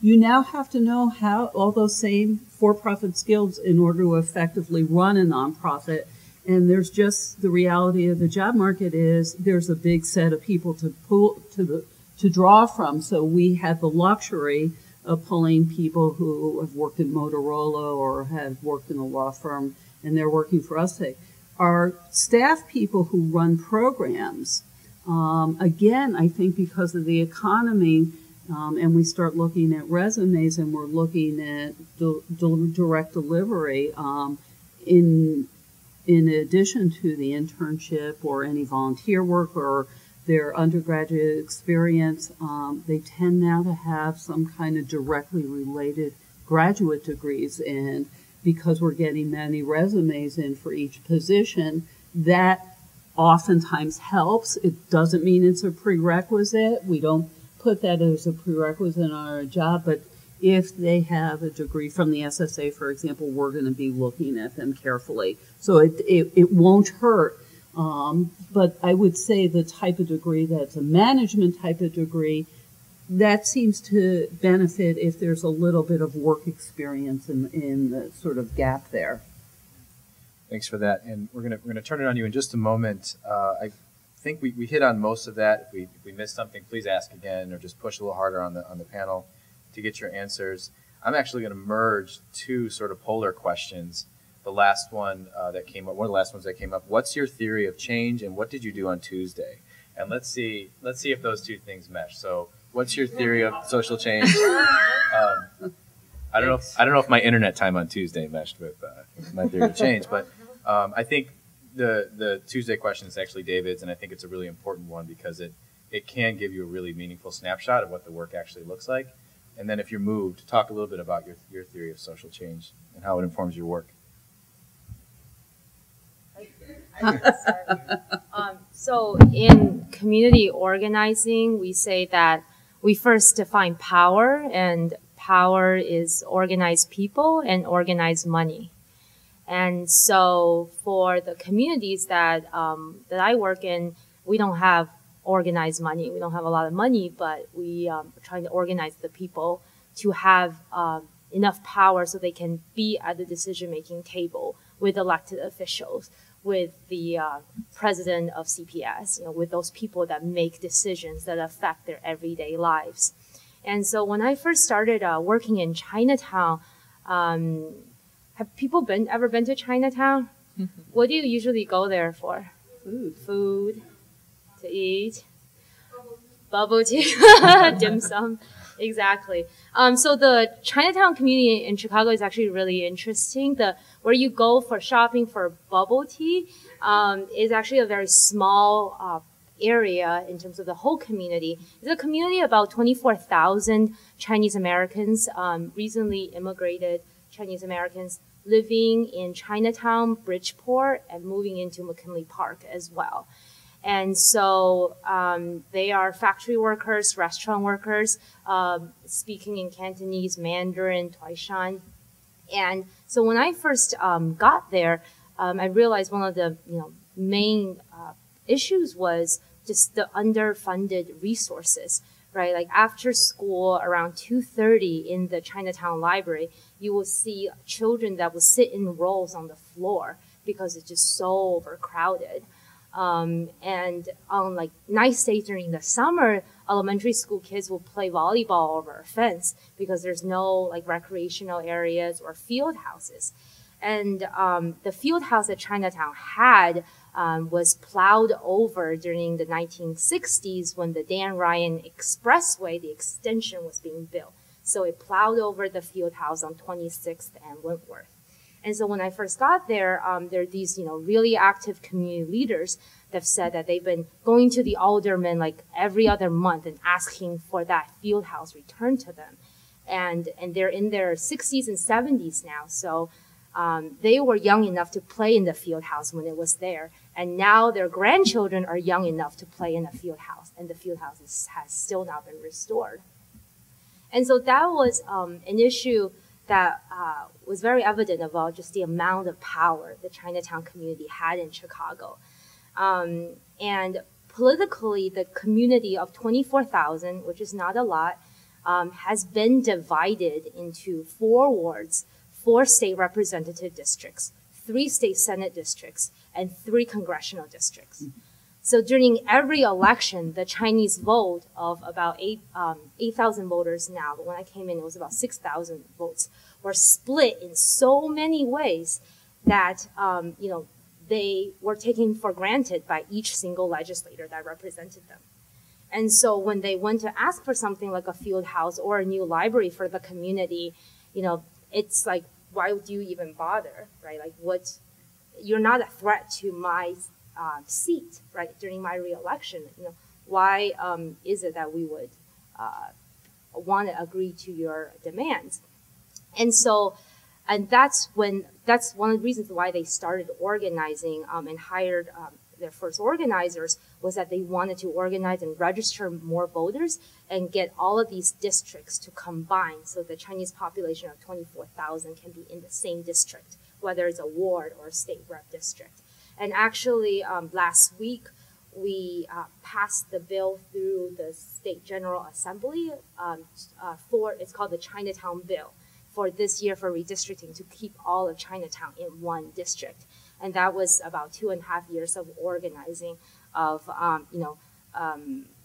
You now have to know how all those same for-profit skills in order to effectively run a nonprofit. And there's just the reality of the job market is there's a big set of people to draw from. So we had the luxury of pulling people who have worked at Motorola or have worked in a law firm, and they're working for us today. Our staff people who run programs, again, I think because of the economy, and we start looking at resumes and we're looking at direct delivery, in in addition to the internship or any volunteer work or their undergraduate experience, they tend now to have some kind of directly related graduate degrees. And because we're getting many resumes in for each position, that oftentimes helps. It doesn't mean it's a prerequisite. We don't put that as a prerequisite in our job, but if they have a degree from the SSA, for example, we're going to be looking at them carefully. So it won't hurt. But I would say the type of degree that's a management type of degree, that seems to benefit if there's a little bit of work experience in the sort of gap there. Thanks for that. And we're gonna turn it on you in just a moment. I think we hit on most of that. If we missed something, please ask again, or just push a little harder on the panel to get your answers. I'm actually going to merge two sort of polar questions. The last one that came up, one of the last ones that came up. What's your theory of change, and what did you do on Tuesday? And let's see if those two things mesh. So, what's your theory of social change? I don't know if my internet time on Tuesday meshed with my theory of change, but I think the Tuesday question is actually David's, and I think it's a really important one because it can give you a really meaningful snapshot of what the work actually looks like. And then if you're moved, talk a little bit about your theory of social change and how it informs your work. So in community organizing, we say that we first define power, and power is organized people and organized money. And so for the communities that I work in, we don't have organized money. We don't have a lot of money, but we are trying to organize the people to have enough power so they can be at the decision-making table with elected officials, with the president of CPS, with those people that make decisions that affect their everyday lives. And so when I first started working in Chinatown, have people ever been to Chinatown? Mm-hmm. What do you usually go there for? Food to eat, bubble tea, dim sum. Exactly. So the Chinatown community in Chicago is actually really interesting. Where you go for shopping for bubble tea is actually a very small area in terms of the whole community. It's a community of about 24,000 Chinese Americans, recently immigrated Chinese Americans living in Chinatown, Bridgeport, and moving into McKinley Park as well. And so they are factory workers, restaurant workers, speaking in Cantonese, Mandarin, Taishan. And so when I first got there, I realized one of the main issues was just the underfunded resources, right? Like after school, around 2:30 in the Chinatown library, you will see children that will sit in rows on the floor because it's just so overcrowded. And on like nice days during the summer, elementary school kids will play volleyball over a fence because there's no like recreational areas or field houses. And the field house that Chinatown had was plowed over during the 1960s when the Dan Ryan Expressway, the extension, was being built. So it plowed over the field house on 26th and Wentworth. And so when I first got there, there are these, really active community leaders that have said that they've been going to the aldermen like every other month and asking for that field house returned to them. And they're in their 60s and 70s now. So they were young enough to play in the field house when it was there. And now their grandchildren are young enough to play in the field house. And the field house has still not been restored. And so that was an issue that was very evident about just the amount of power the Chinatown community had in Chicago. And politically, the community of 24,000, which is not a lot, has been divided into 4 wards, 4 state representative districts, 3 state senate districts, and 3 congressional districts. So during every election, the Chinese vote of about 8,000 voters now, but when I came in, it was about 6,000 votes, were split in so many ways that, they were taken for granted by each single legislator that represented them. And so when they went to ask for something like a field house or a new library for the community, it's like, why do you even bother, right? Like you're not a threat to my seat, right, during my reelection. Why is it that we would want to agree to your demands? And so, and that's one of the reasons why they started organizing and hired their first organizers, was that they wanted to organize and register more voters and get all of these districts to combine, so the Chinese population of 24,000 can be in the same district, whether it's a ward or a state rep district. And actually, last week, we passed the bill through the State General Assembly it's called the Chinatown Bill, for this year for redistricting, to keep all of Chinatown in one district. And that was about 2.5 years of organizing, of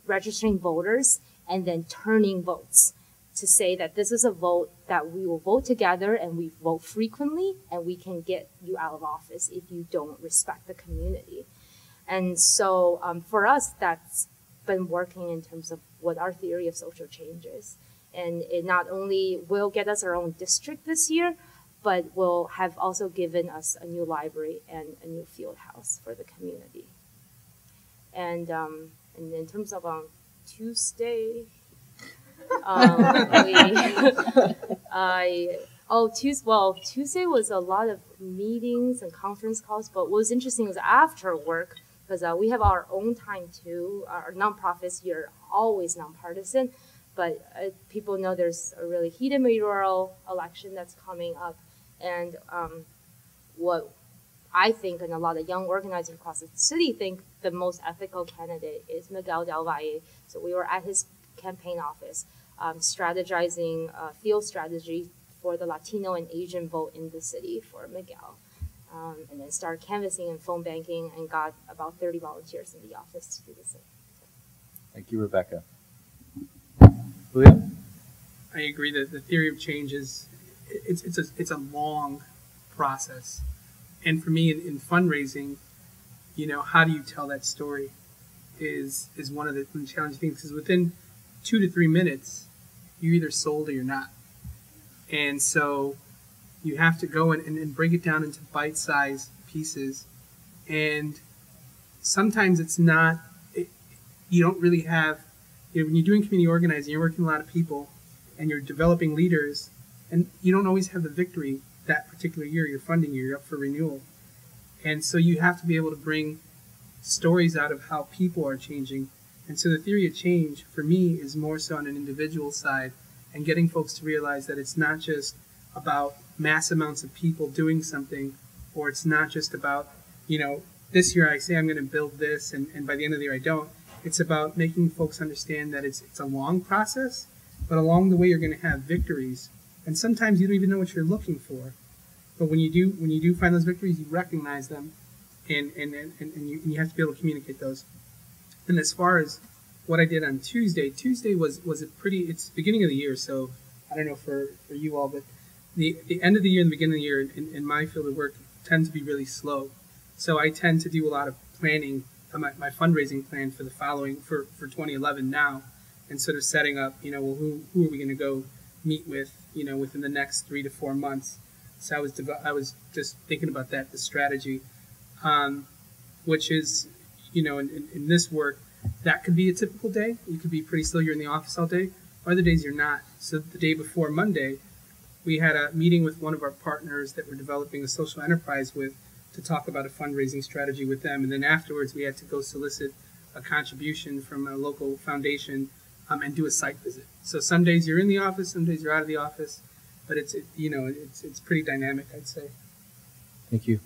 registering voters and then turning votes to say that this is a vote that we will vote together and we vote frequently, and we can get you out of office if you don't respect the community. And so for us, that's been working in terms of what our theory of social change is. And it not only will get us our own district this year, but will have also given us a new library and a new field house for the community. And in terms of Tuesday, Tuesday was a lot of meetings and conference calls, but what was interesting was after work, because we have our own time too. Our nonprofits here are always nonpartisan, but people know there's a really heated mayoral election that's coming up. And what I think, and a lot of young organizers across the city think, the most ethical candidate is Miguel Del Valle. So we were at his campaign office, strategizing field strategy for the Latino and Asian vote in the city for Miguel. And then started canvassing and phone banking, and got about 30 volunteers in the office to do the same. Thank you, Rebecca. Julio? I agree that the theory of change is it's a long process, and for me in fundraising, how do you tell that story is one of the challenging things, because within 2 to 3 minutes you're either sold or you're not, and so you have to go and break it down into bite-sized pieces, and sometimes it's not. You don't really have. When you're doing community organizing, you're working with a lot of people, and you're developing leaders, and you don't always have the victory that particular year. You're funding year, you're up for renewal. And so you have to be able to bring stories out of how people are changing. And so the theory of change, for me, is more so on an individual side, and getting folks to realize that it's not just about mass amounts of people doing something, or it's not just about, this year I say I'm going to build this, and by the end of the year I don't. It's about making folks understand that it's a long process, but along the way you're going to have victories. And sometimes you don't even know what you're looking for. But when you do find those victories, you recognize them, and you have to be able to communicate those. And as far as what I did on Tuesday was it's beginning of the year, so I don't know for you all, but the end of the year and the beginning of the year in my field of work tend to be really slow. So I tend to do a lot of planning, my fundraising plan for the following, for 2011 now, and sort of setting up, who are we going to go meet with, within the next 3 to 4 months. So I was just thinking about that, the strategy, which is, in this work, that could be a typical day. You could be pretty slow, you're in the office all day. Other days you're not. So the day before Monday, we had a meeting with one of our partners that we're developing a social enterprise with, to talk about a fundraising strategy with them. And then afterwards, we had to go solicit a contribution from a local foundation and do a site visit. So some days you're in the office, some days you're out of the office, but it's pretty dynamic, I'd say. Thank you.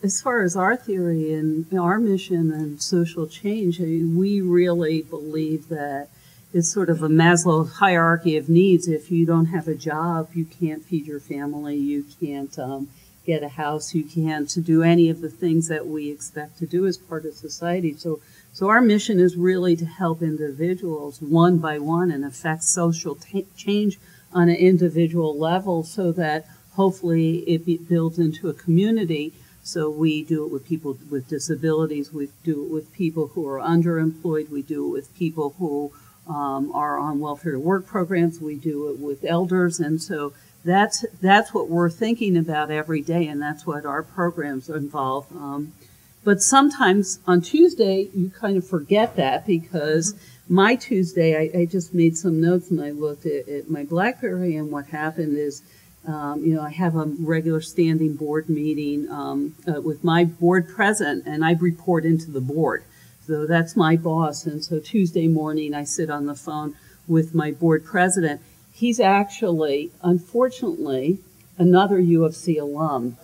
As far as our theory and our mission and social change, we really believe that it's sort of a Maslow hierarchy of needs. If you don't have a job, you can't feed your family, you can't get a house, you can't do any of the things that we expect to do as part of society. So our mission is really to help individuals one by one and affect social change on an individual level, so that hopefully it builds into a community. So we do it with people with disabilities, we do it with people who are underemployed, we do it with people who are on welfare to work programs, we do it with elders, and so that's what we're thinking about every day, and that's what our programs involve. But sometimes on Tuesday, you kind of forget that because my Tuesday, I just made some notes and I looked at my BlackBerry, and what happened is, I have a regular standing board meeting with my board president, and I report into the board. So that's my boss. And so Tuesday morning, I sit on the phone with my board president. He's actually, unfortunately, another U of C alum.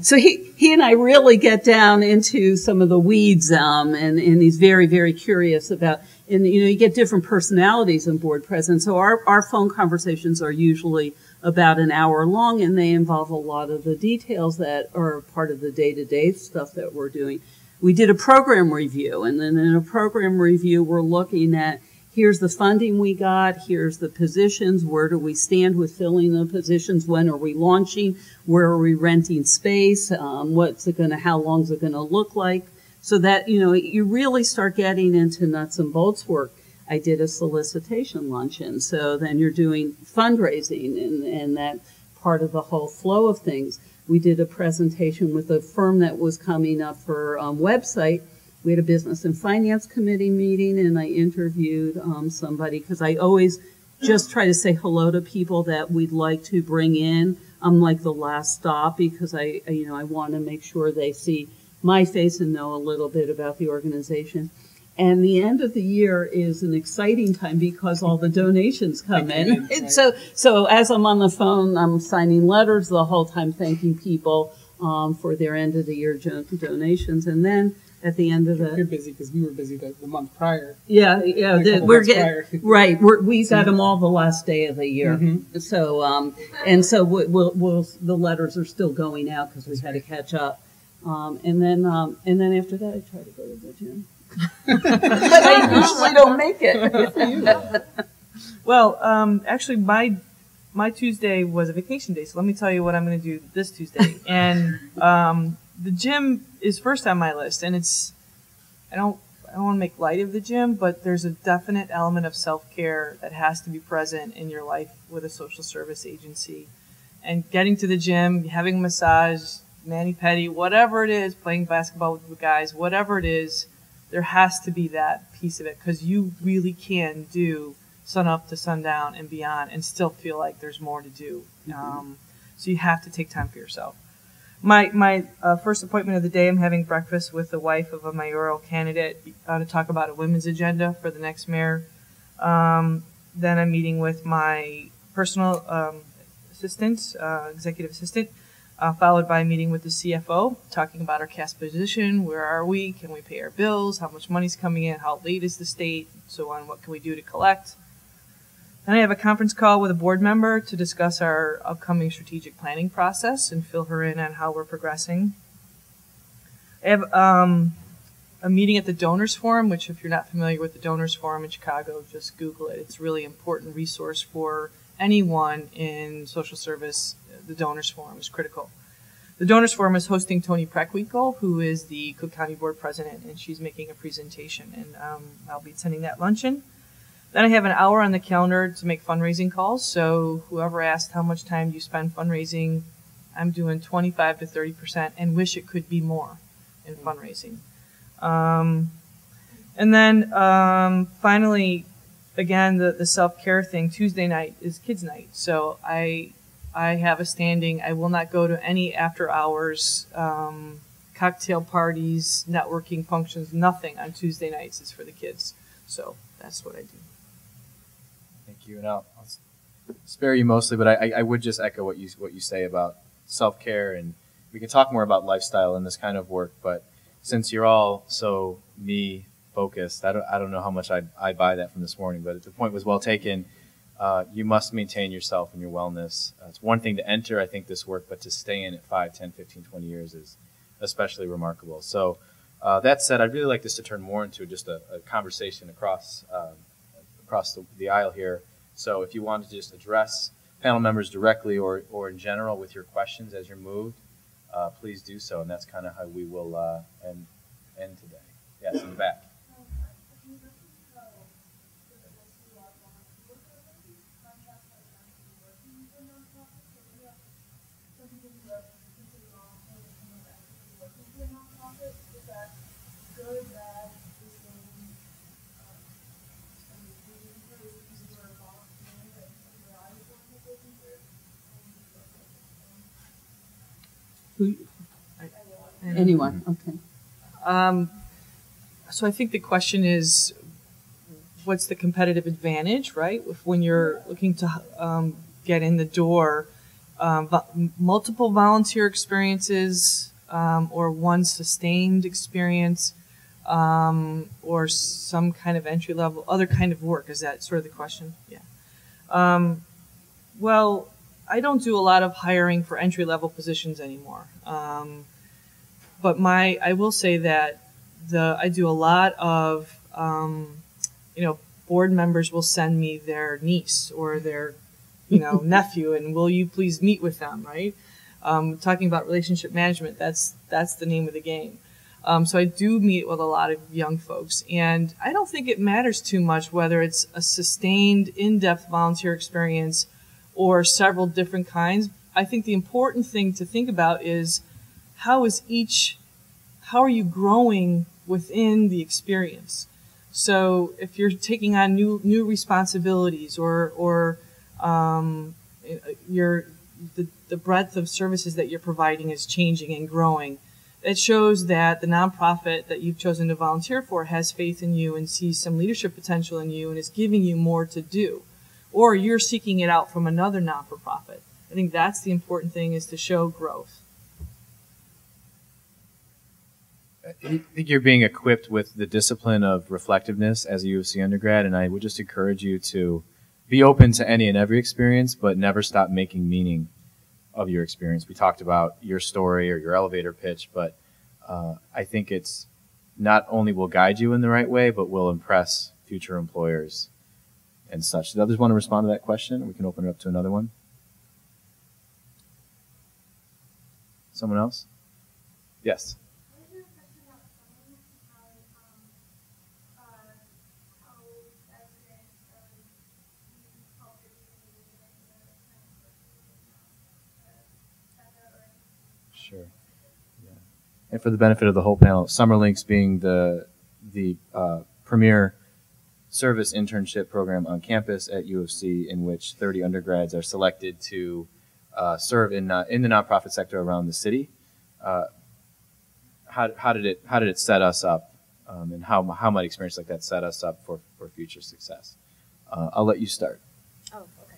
So he and I really get down into some of the weeds, and he's very, very curious about, and you get different personalities in board presidents. So our phone conversations are usually about an hour long, and they involve a lot of the details that are part of the day-to-day stuff that we're doing. We did a program review, and then in a program review, we're looking at, here's the funding we got, here's the positions, where do we stand with filling the positions, when are we launching, where are we renting space, what's it gonna, how long's it gonna look like, so that, you really start getting into nuts and bolts work. I did a solicitation luncheon, so then you're doing fundraising and that part of the whole flow of things. We did a presentation with a firm that was coming up for website. We had a business and finance committee meeting, and I interviewed somebody, because I always just try to say hello to people that we'd like to bring in. I'm like the last stop, because I want to make sure they see my face and know a little bit about the organization. And the end of the year is an exciting time because all the donations come in. Right. And so as I'm on the phone, I'm signing letters the whole time, thanking people for their end of the year donations. And then at the end of You're busy because we were busy the month prior. Yeah, we're getting right. We got them all the last day of the year. Mm-hmm. So so we'll the letters are still going out because we had to catch up. And then after that, I try to go to the gym. But I usually don't make it. Well, actually, my Tuesday was a vacation day, so let me tell you what I'm going to do this Tuesday. And the gym is first on my list, and I don't want to make light of the gym, but there's a definite element of self-care that has to be present in your life with a social service agency. And getting to the gym, having a massage, mani-pedi, whatever it is, playing basketball with the guys, whatever it is, there has to be that piece of it, because you really can do sun up to sundown and beyond and still feel like there's more to do. So you have to take time for yourself. My first appointment of the day, I'm having breakfast with the wife of a mayoral candidate to talk about a women's agenda for the next mayor. Then I'm meeting with my personal assistant, executive assistant, followed by a meeting with the CFO, talking about our cash position, where are we, can we pay our bills, how much money's coming in, how late is the state, so on, what can we do to collect. Then I have a conference call with a board member to discuss our upcoming strategic planning process and fill her in on how we're progressing. I have a meeting at the Donors Forum, which if you're not familiar with the Donors Forum in Chicago, just Google it. It's a really important resource for anyone in social service. The Donors Forum is critical. The Donors Forum is hosting Toni Preckwinkle, who is the Cook County Board President, and she's making a presentation, and I'll be attending that luncheon. Then I have an hour on the calendar to make fundraising calls, so whoever asked how much time do you spend fundraising, I'm doing 25 to 30% and wish it could be more in fundraising. And then finally, again, the self-care thing, Tuesday night is kids' night, so I have a standing, I will not go to any after-hours cocktail parties, networking functions, nothing on Tuesday nights is for the kids. So that's what I do. Thank you. And I'll spare you mostly, but I would just echo what you say about self-care, and we can talk more about lifestyle in this kind of work, but since you're all so me-focused, I don't know how much I buy that from this morning, but the point was well taken. You must maintain yourself and your wellness. It's one thing to enter, I think, this work, but to stay in it 5, 10, 15, 20 years is especially remarkable. So that said, I'd really like this to turn more into just a conversation across the aisle here. So if you want to just address panel members directly or in general with your questions as you're moved, please do so. And that's kind of how we will end today. Yes, in the back. Who? Anyone? Okay. So I think the question is, what's the competitive advantage, right? When you're looking to get in the door, multiple volunteer experiences or one sustained experience or some kind of entry level, other kind of work. Is that sort of the question? Yeah. Well, I don't do a lot of hiring for entry level positions anymore. But I will say that I do a lot of, board members will send me their niece or their, nephew, and will you please meet with them, right? Talking about relationship management, that's the name of the game. So I do meet with a lot of young folks, and I don't think it matters too much whether it's a sustained, in-depth volunteer experience or several different kinds. I think the important thing to think about is how are you growing within the experience? So if you're taking on new responsibilities or the breadth of services that you're providing is changing and growing, it shows that the nonprofit that you've chosen to volunteer for has faith in you and sees some leadership potential in you and is giving you more to do. Or you're seeking it out from another not-for-profit. I think that's the important thing, is to show growth. I think you're being equipped with the discipline of reflectiveness as a U of C undergrad, and I would just encourage you to be open to any and every experience, but never stop making meaning of your experience. We talked about your story or your elevator pitch, but I think it's not only will guide you in the right way, but will impress future employers and such. Do others want to respond to that question? We can open it up to another one. Someone else? Yes. Sure. Yeah. And for the benefit of the whole panel, Summerlinks being the premier service internship program on campus at U of C, in which 30 undergrads are selected to serve in the nonprofit sector around the city. How did it set us up, and how might experience like that set us up for future success? I'll let you start. Oh, okay.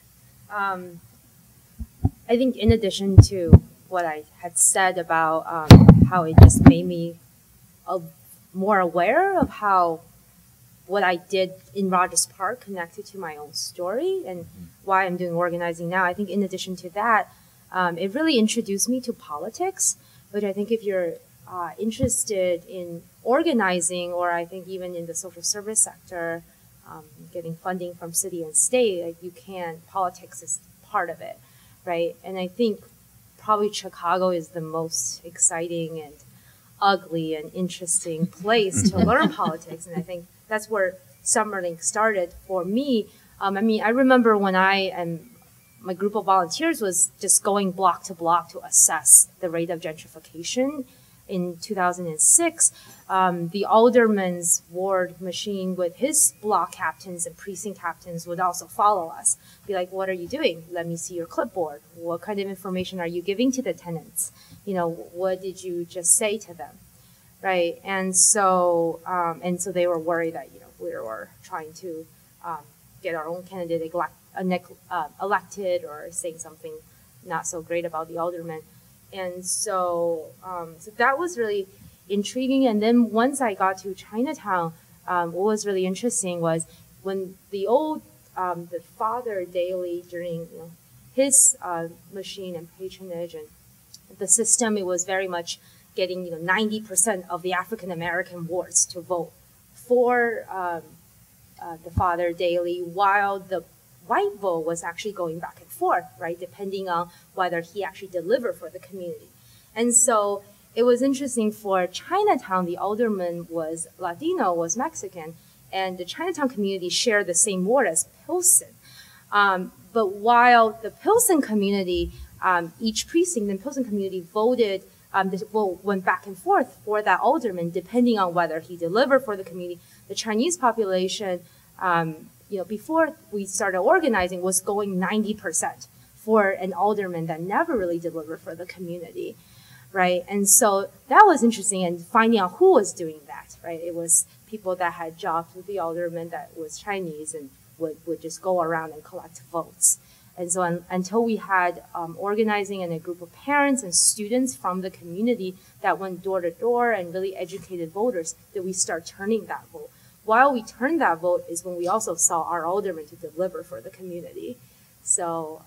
I think in addition to what I had said about how it just made me more aware of how what I did in Rogers Park connected to my own story and why I'm doing organizing now. I think in addition to that, it really introduced me to politics, which I think if you're interested in organizing, or I think even in the social service sector, getting funding from city and state, like politics is part of it, right? And I think probably Chicago is the most exciting and ugly and interesting place to learn politics. And I think that's where Summerlink started for me. I remember when my group of volunteers was just going block to block to assess the rate of gentrification. In 2006, the alderman's ward machine with his block captains and precinct captains would also follow us. Be like, what are you doing? Let me see your clipboard. What kind of information are you giving to the tenants? What did you just say to them? Right? And so they were worried that, we were trying to get our own candidate elected or saying something not so great about the alderman. And so that was really intriguing. And then once I got to Chinatown, what was really interesting was when the Father Daly, during his machine and patronage and the system, it was very much getting 90% of the African American wards to vote for the Father Daly, while the white vote was actually going back and forth, right, depending on whether he actually delivered for the community. And so it was interesting for Chinatown, the alderman was Latino, was Mexican, and the Chinatown community shared the same ward as Pilsen. But while the Pilsen community, each precinct in the Pilsen community voted, the vote went back and forth for that alderman, depending on whether he delivered for the community. The Chinese population, before we started organizing, was going 90% for an alderman that never really delivered for the community. right? And so that was interesting, and finding out who was doing that, right? It was people that had jobs with the alderman that was Chinese and would just go around and collect votes. And so until we had organizing and a group of parents and students from the community that went door to door and really educated voters, that we start turning that vote. While we turned that vote is when we also saw our aldermen to deliver for the community. So,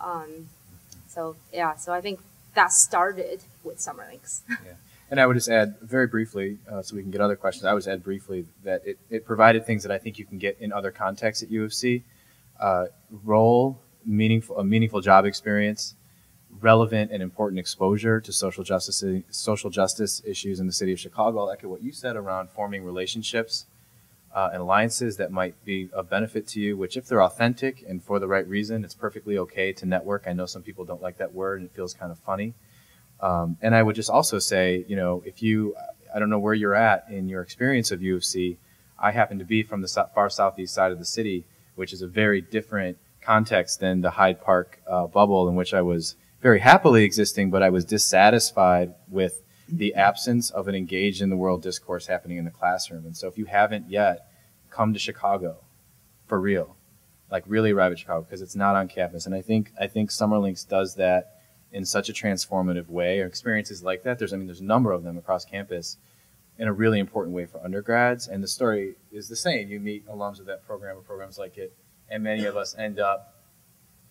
so I think that started with Summerlinks. Yeah. And I would just add very briefly, so we can get other questions, I would just add briefly that it provided things that I think you can get in other contexts at U of C. Role, a meaningful job experience, relevant and important exposure to social justice issues in the city of Chicago. I'll echo what you said around forming relationships and alliances that might be of benefit to you, which if they're authentic and for the right reason, it's perfectly okay to network. I know some people don't like that word and it feels kind of funny. And I would just also say, you know, I don't know where you're at in your experience of U of C. I happen to be from the far southeast side of the city, which is a very different context than the Hyde Park bubble in which I was very happily existing, but I was dissatisfied with the absence of an engaged in the world discourse happening in the classroom. And so if you haven't yet, come to Chicago for real, like really arrive at Chicago, because it's not on campus. And I think Summerlinks does that in such a transformative way, or experiences like that. There's a number of them across campus in a really important way for undergrads. And the story is the same. You meet alums of that program or programs like it, and many of us end up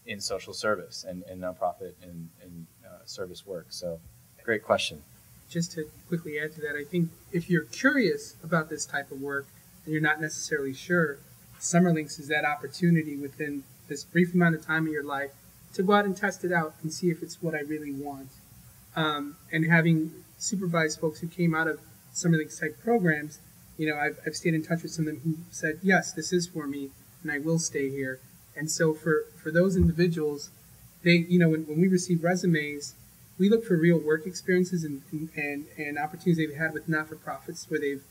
in social service and nonprofit and service work. So great question. Just to quickly add to that, I think if you're curious about this type of work and you're not necessarily sure, Summerlinks is that opportunity within this brief amount of time in your life to go out and test it out and see if it's what I really want. And having supervised folks who came out of Summerlinks type programs, you know, I've stayed in touch with some of them who said, yes, this is for me and I will stay here. And so for those individuals, they, you know, when we receive resumes, we look for real work experiences and opportunities they've had with not-for-profits where they've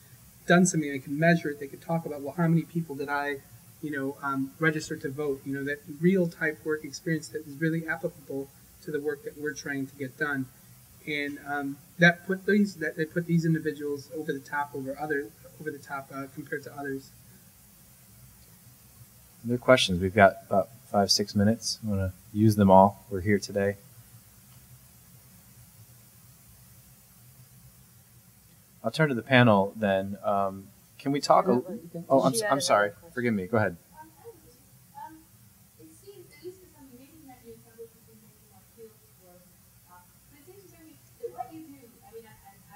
done something, they can measure it, they could talk about, well, how many people did I, you know, register to vote? You know, that real type work experience that is really applicable to the work that we're trying to get done. And they put these individuals over the top compared to others. Other questions? We've got about 5-6 minutes. I want to use them all. We're here today. I'll turn to the panel then. Can we talk? I'm sorry. Forgive me. Go ahead. It seems, at least for some, maybe not you, some people have been making more field work, but it seems to me that what you do, I mean, I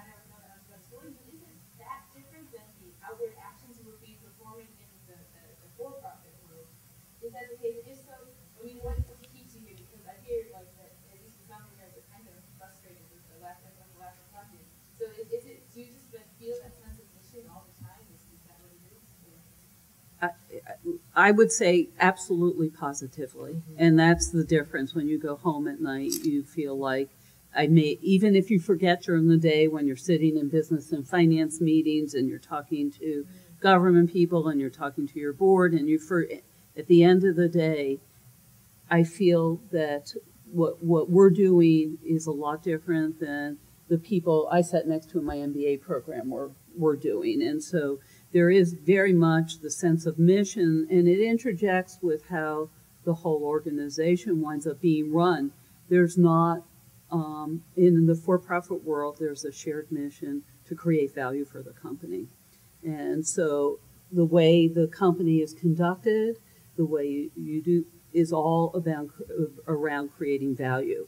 don't know that much about schooling, but isn't that different than the outward actions you would be performing in the for-profit world? Is that the case? If so, I mean, what keeps you here? Because I hear, like, that at least for some of you guys are kind of frustrated with the lack of funding. So is it, do you just feel that sense of mission all the time? Is that what it is? I would say absolutely positively. Mm-hmm. And that's the difference. When you go home at night, you feel like even if you forget during the day when you're sitting in business and finance meetings and you're talking to government people and you're talking to your board and at the end of the day, I feel that what we're doing is a lot different than the people I sat next to in my MBA program were doing. And so there is very much the sense of mission, and it interjects with how the whole organization winds up being run. There's not, in the for-profit world, there's a shared mission to create value for the company. And so the way the company is conducted, the way you do, is all about around creating value.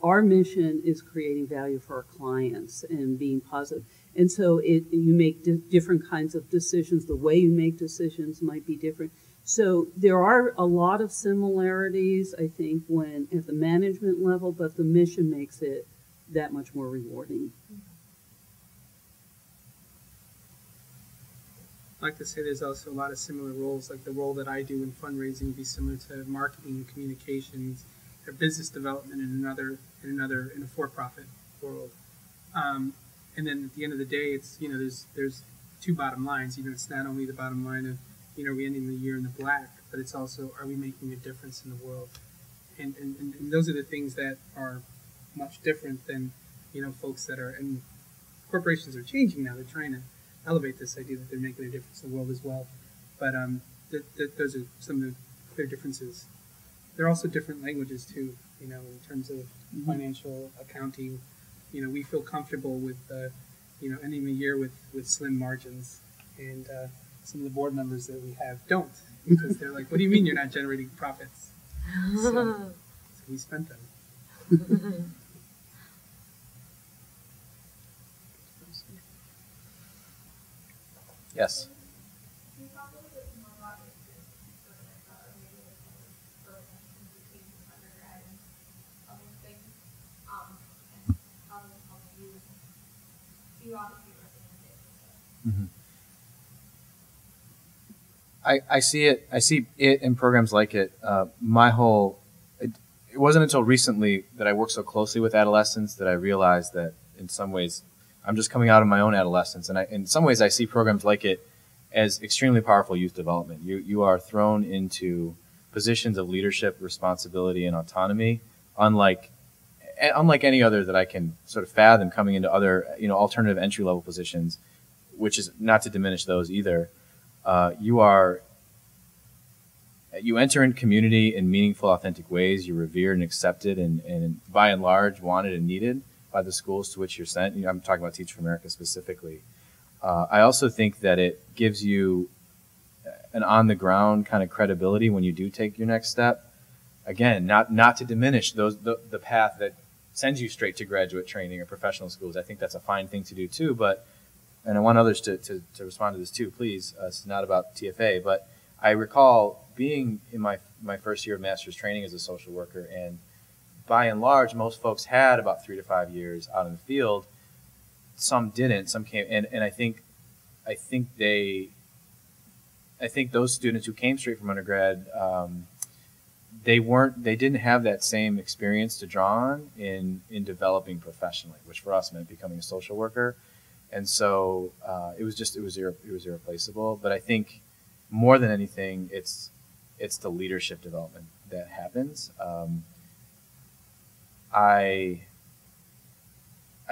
Our mission is creating value for our clients and being positive. And so you make different kinds of decisions. The way you make decisions might be different. So there are a lot of similarities, I think, when at the management level, but the mission makes it that much more rewarding. I'd like to say there's also a lot of similar roles, like the role that I do in fundraising would be similar to marketing and communications or business development in a for-profit world. And then at the end of the day, it's, you know, there's two bottom lines. You know, it's not only the bottom line of, you know, we ending the year in the black, but it's also, are we making a difference in the world? And those are the things that are much different than, folks that are, and corporations are changing now. They're trying to elevate this idea that they're making a difference in the world as well. But those are some of the clear differences. There are also different languages too, in terms of financial accounting. We feel comfortable with, ending the year with slim margins, and some of the board members that we have don't, because they're like, what do you mean you're not generating profits? So we spent them. Yes. Can you talk a little bit more about your experience sort of like maybe the relationship between undergrad and other things, and how those help you? You obviously represent it. Mm-hmm. I see it. I see it in programs like it. It wasn't until recently that I worked so closely with adolescents that I realized that in some ways I'm just coming out of my own adolescence, and in some ways I see programs like it as extremely powerful youth development. You are thrown into positions of leadership, responsibility, and autonomy, unlike any other that I can sort of fathom coming into other alternative entry level positions, which is not to diminish those either. You enter in community in meaningful, authentic ways. You're revered and accepted, and by and large wanted and needed by the schools to which you're sent. I'm talking about Teach for America specifically. I also think that it gives you an on-the-ground kind of credibility when you do take your next step. Again, not to diminish the path that sends you straight to graduate training or professional schools. I think that's a fine thing to do too, and I want others to respond to this too, please. It's not about TFA, but I recall being in my first year of master's training as a social worker, and by and large, most folks had about 3 to 5 years out in the field. Some didn't. Some came, and I think those students who came straight from undergrad, they didn't have that same experience to draw on in developing professionally, which for us meant becoming a social worker, and so it was irreplaceable. But I think more than anything, it's the leadership development that happens. I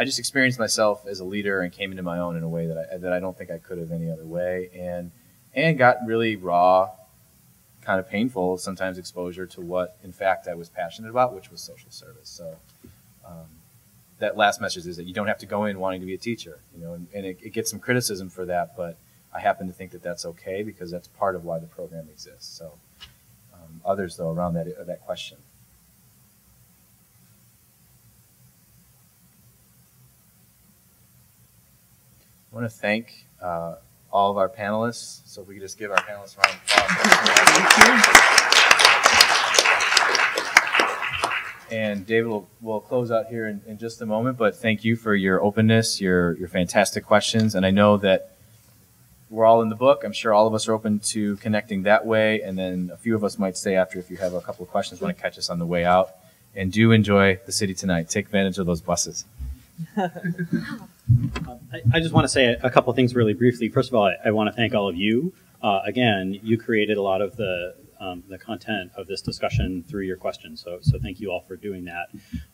just experienced myself as a leader and came into my own in a way that I don't think I could have any other way, and got really raw, kind of painful sometimes exposure to what in fact I was passionate about, which was social service. So that last message is that you don't have to go in wanting to be a teacher, and it gets some criticism for that, but I happen to think that that's okay because that's part of why the program exists. So others though around that question. I want to thank all of our panelists. So if we could just give our panelists a round of applause. And David will close out here in just a moment, but thank you for your openness, your fantastic questions. And I know that we're all in the book. I'm sure all of us are open to connecting that way. And then a few of us might stay after if you have a couple of questions, want to catch us on the way out. And do enjoy the city tonight. Take advantage of those buses. I just want to say a couple things really briefly. First of all, I want to thank all of you. Again, you created a lot of the content of this discussion through your questions, so thank you all for doing that.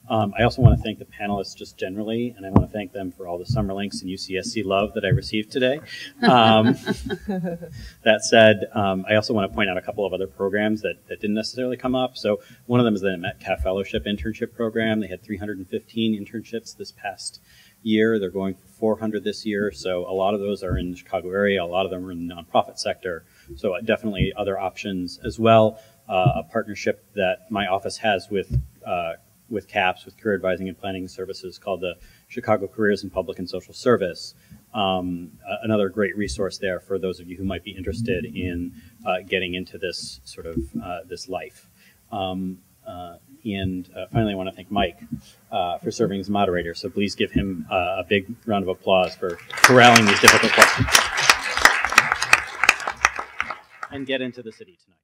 I also want to thank the panelists just generally, and I want to thank them for all the summer links and UCSC love that I received today. That said, I also want to point out a couple of other programs that didn't necessarily come up. So one of them is the Metcalf Fellowship Internship Program. They had 315 internships this past year. They're going for 400 this year, so a lot of those are in the Chicago area. A lot of them are in the nonprofit sector, so definitely other options as well. A partnership that my office has with CAPS, with Career Advising and Planning Services, called the Chicago Careers in Public and Social Service. Another great resource there for those of you who might be interested in getting into this sort of this life. And finally, I want to thank Mike for serving as moderator. So please give him a big round of applause for corralling these difficult questions. And get into the city tonight.